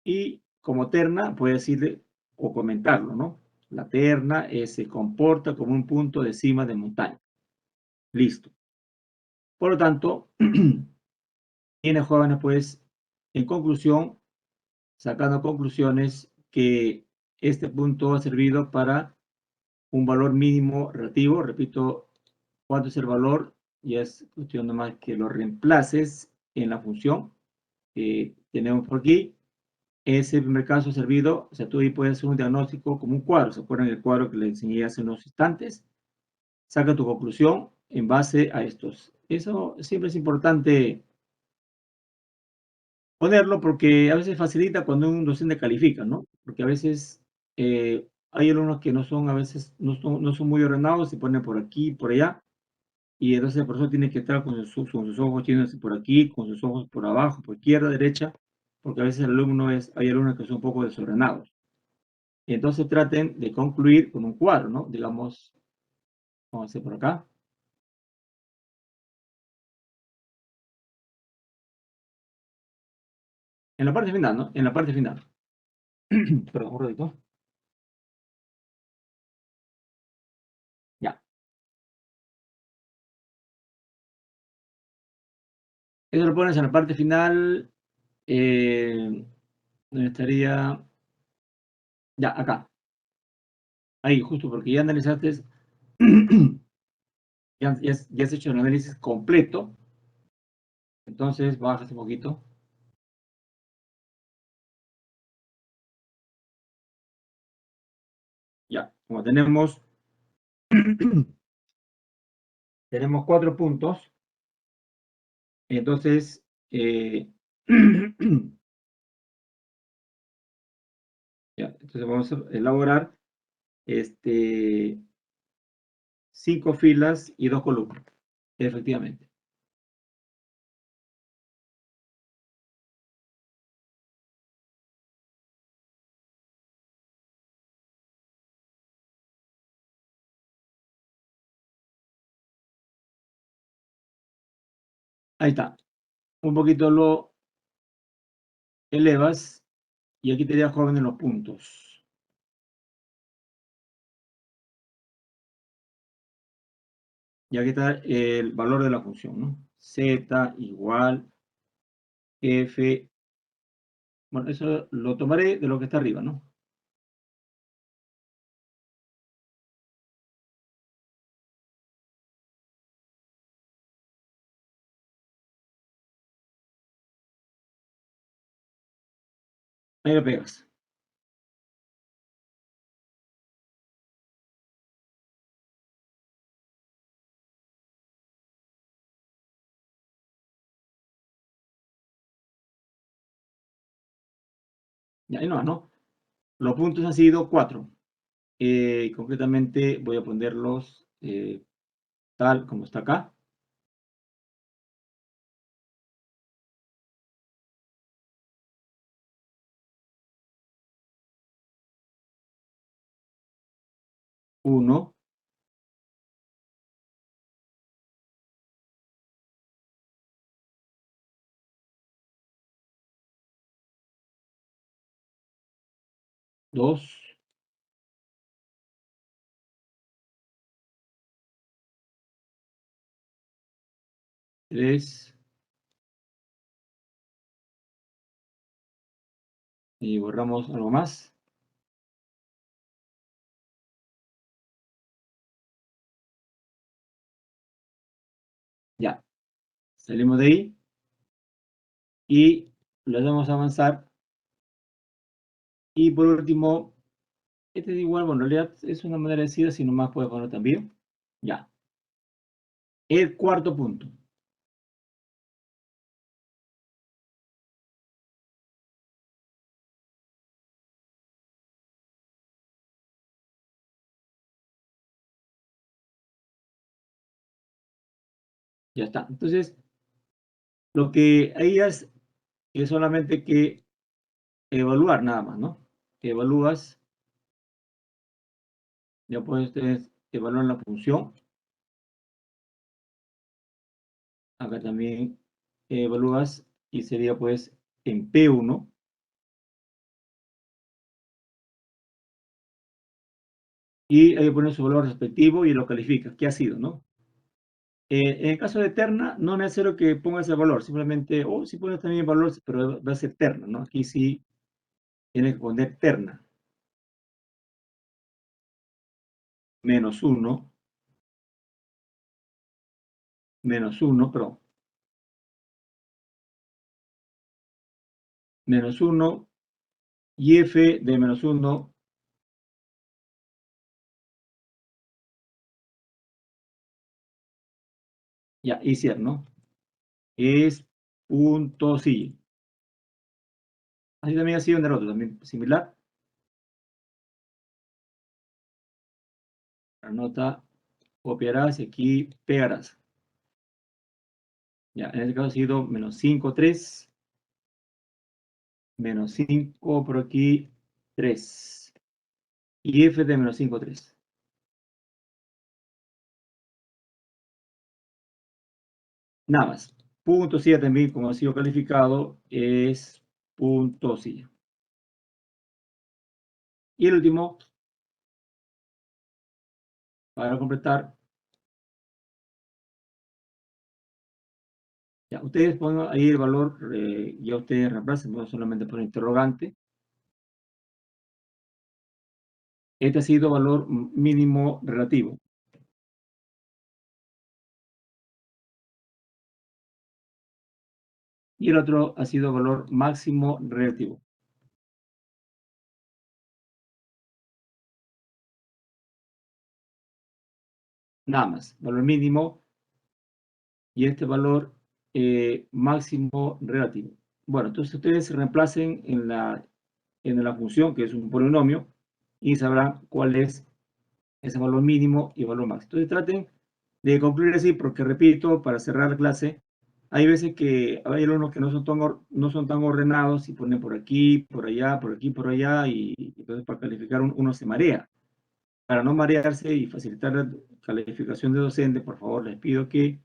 Y como terna, puede decirle o comentarlo, ¿no? La terna se comporta como un punto de cima de montaña. Listo. Por lo tanto, tiene jóvenes, pues, en conclusión, sacando conclusiones que este punto ha servido para un valor mínimo relativo. Repito, ¿cuánto es el valor? Y es cuestión nomás que lo reemplaces en la función que tenemos por aquí. Ese primer caso ha servido, o sea, tú ahí puedes hacer un diagnóstico como un cuadro. ¿Se acuerdan del cuadro que les enseñé hace unos instantes? Saca tu conclusión en base a estos. Eso siempre es importante ponerlo porque a veces facilita cuando un docente califica, ¿no? Porque a veces hay alumnos que no son, a veces no son muy ordenados, se ponen por aquí, por allá, y entonces el profesor tiene que estar con sus ojos yéndose por aquí, con sus ojos por abajo, por izquierda, derecha, porque a veces hay alumnos que son un poco desordenados. Y entonces traten de concluir con un cuadro, ¿no? Digamos, vamos a hacer por acá. En la parte final, ¿no? En la parte final. Perdón, un ratito. Ya. Eso lo pones en la parte final. Donde estaría. Ya, acá. Ahí, justo porque ya analizaste. Ya has hecho el análisis completo. Entonces, bajas un poquito. Ya, como tenemos 4 puntos. Entonces, ya, entonces vamos a elaborar 5 filas y 2 columnas. Efectivamente. Ahí está. Un poquito lo elevas y aquí te da joven en los puntos. Y aquí está el valor de la función, ¿no? Z igual F. Bueno, eso lo tomaré de lo que está arriba, ¿no? Ahí lo pegas. Y ahí no, ¿no? Los puntos han sido 4. Concretamente voy a ponerlos tal como está acá. Uno, dos, tres, y borramos algo más. Ya, salimos de ahí y le damos a avanzar. Y por último, este es igual, bueno, en realidad es una manera de decir, si nomás puedes poner también. Ya. El cuarto punto. Ya está. Entonces, lo que ahí es solamente que evaluar nada más, ¿no? Evalúas, ya puedes ustedes evaluar la función. Acá también evalúas y sería pues en P1 y ahí pones su valor respectivo y lo calificas. ¿Qué ha sido, no? En el caso de terna, no es necesario que pongas el valor, simplemente, o si pones también el valor, pero va a ser terna, ¿no? Aquí sí tienes que poner terna. -1, -1, perdón. -1 y f de -1 ya, y cierto, ¿no? Es punto sí. Así también ha sido en el otro, también similar. La nota copiarás y aquí pegarás. Ya, en este caso ha sido -5, 3, -5 por aquí, 3. Y f de -5, 3. Nada más. Punto silla también, como ha sido calificado, es punto silla. Y el último, para completar, ya, ustedes ponen ahí el valor, ya ustedes reemplacen, no solamente por interrogante. Este ha sido valor mínimo relativo. Y el otro ha sido valor máximo relativo. Nada más. Valor mínimo y este valor máximo relativo. Bueno, entonces ustedes reemplacen en la función, que es un polinomio, y sabrán cuál es ese valor mínimo y valor máximo. Entonces traten de concluir así, porque repito, para cerrar la clase, hay veces que hay alumnos que no son tan ordenados y ponen por aquí, por allá, por aquí, por allá, y entonces para calificar uno se marea. Para no marearse y facilitar la calificación de docente, por favor, les pido que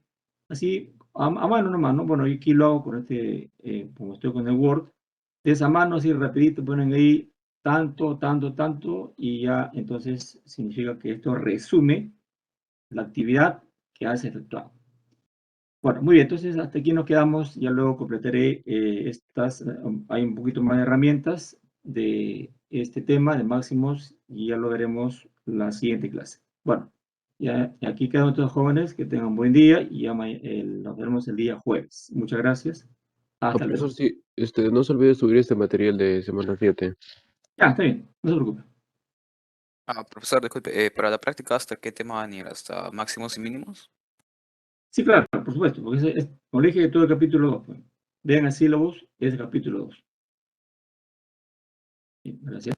así a mano nomás, ¿no? Bueno, yo aquí lo hago con como estoy con el Word, de esa mano así rapidito ponen ahí tanto, tanto, tanto, y ya entonces significa que esto resume la actividad que has efectuado. Bueno, muy bien, entonces hasta aquí nos quedamos, ya luego completaré hay un poquito más de herramientas de este tema de máximos y ya lo veremos la siguiente clase. Bueno, ya aquí quedan otros jóvenes, que tengan un buen día y ya nos vemos el día jueves. Muchas gracias. Hasta luego. Profesor, sí, no se olvide subir este material de semana 7. Ya, está bien, no se preocupe. Profesor, disculpe, para la práctica, ¿hasta qué tema van a ir? ¿Hasta máximos y mínimos? Sí, claro, por supuesto, porque como le dije, todo el capítulo 2. Pues. Vean el sílabus, es el capítulo 2. Gracias.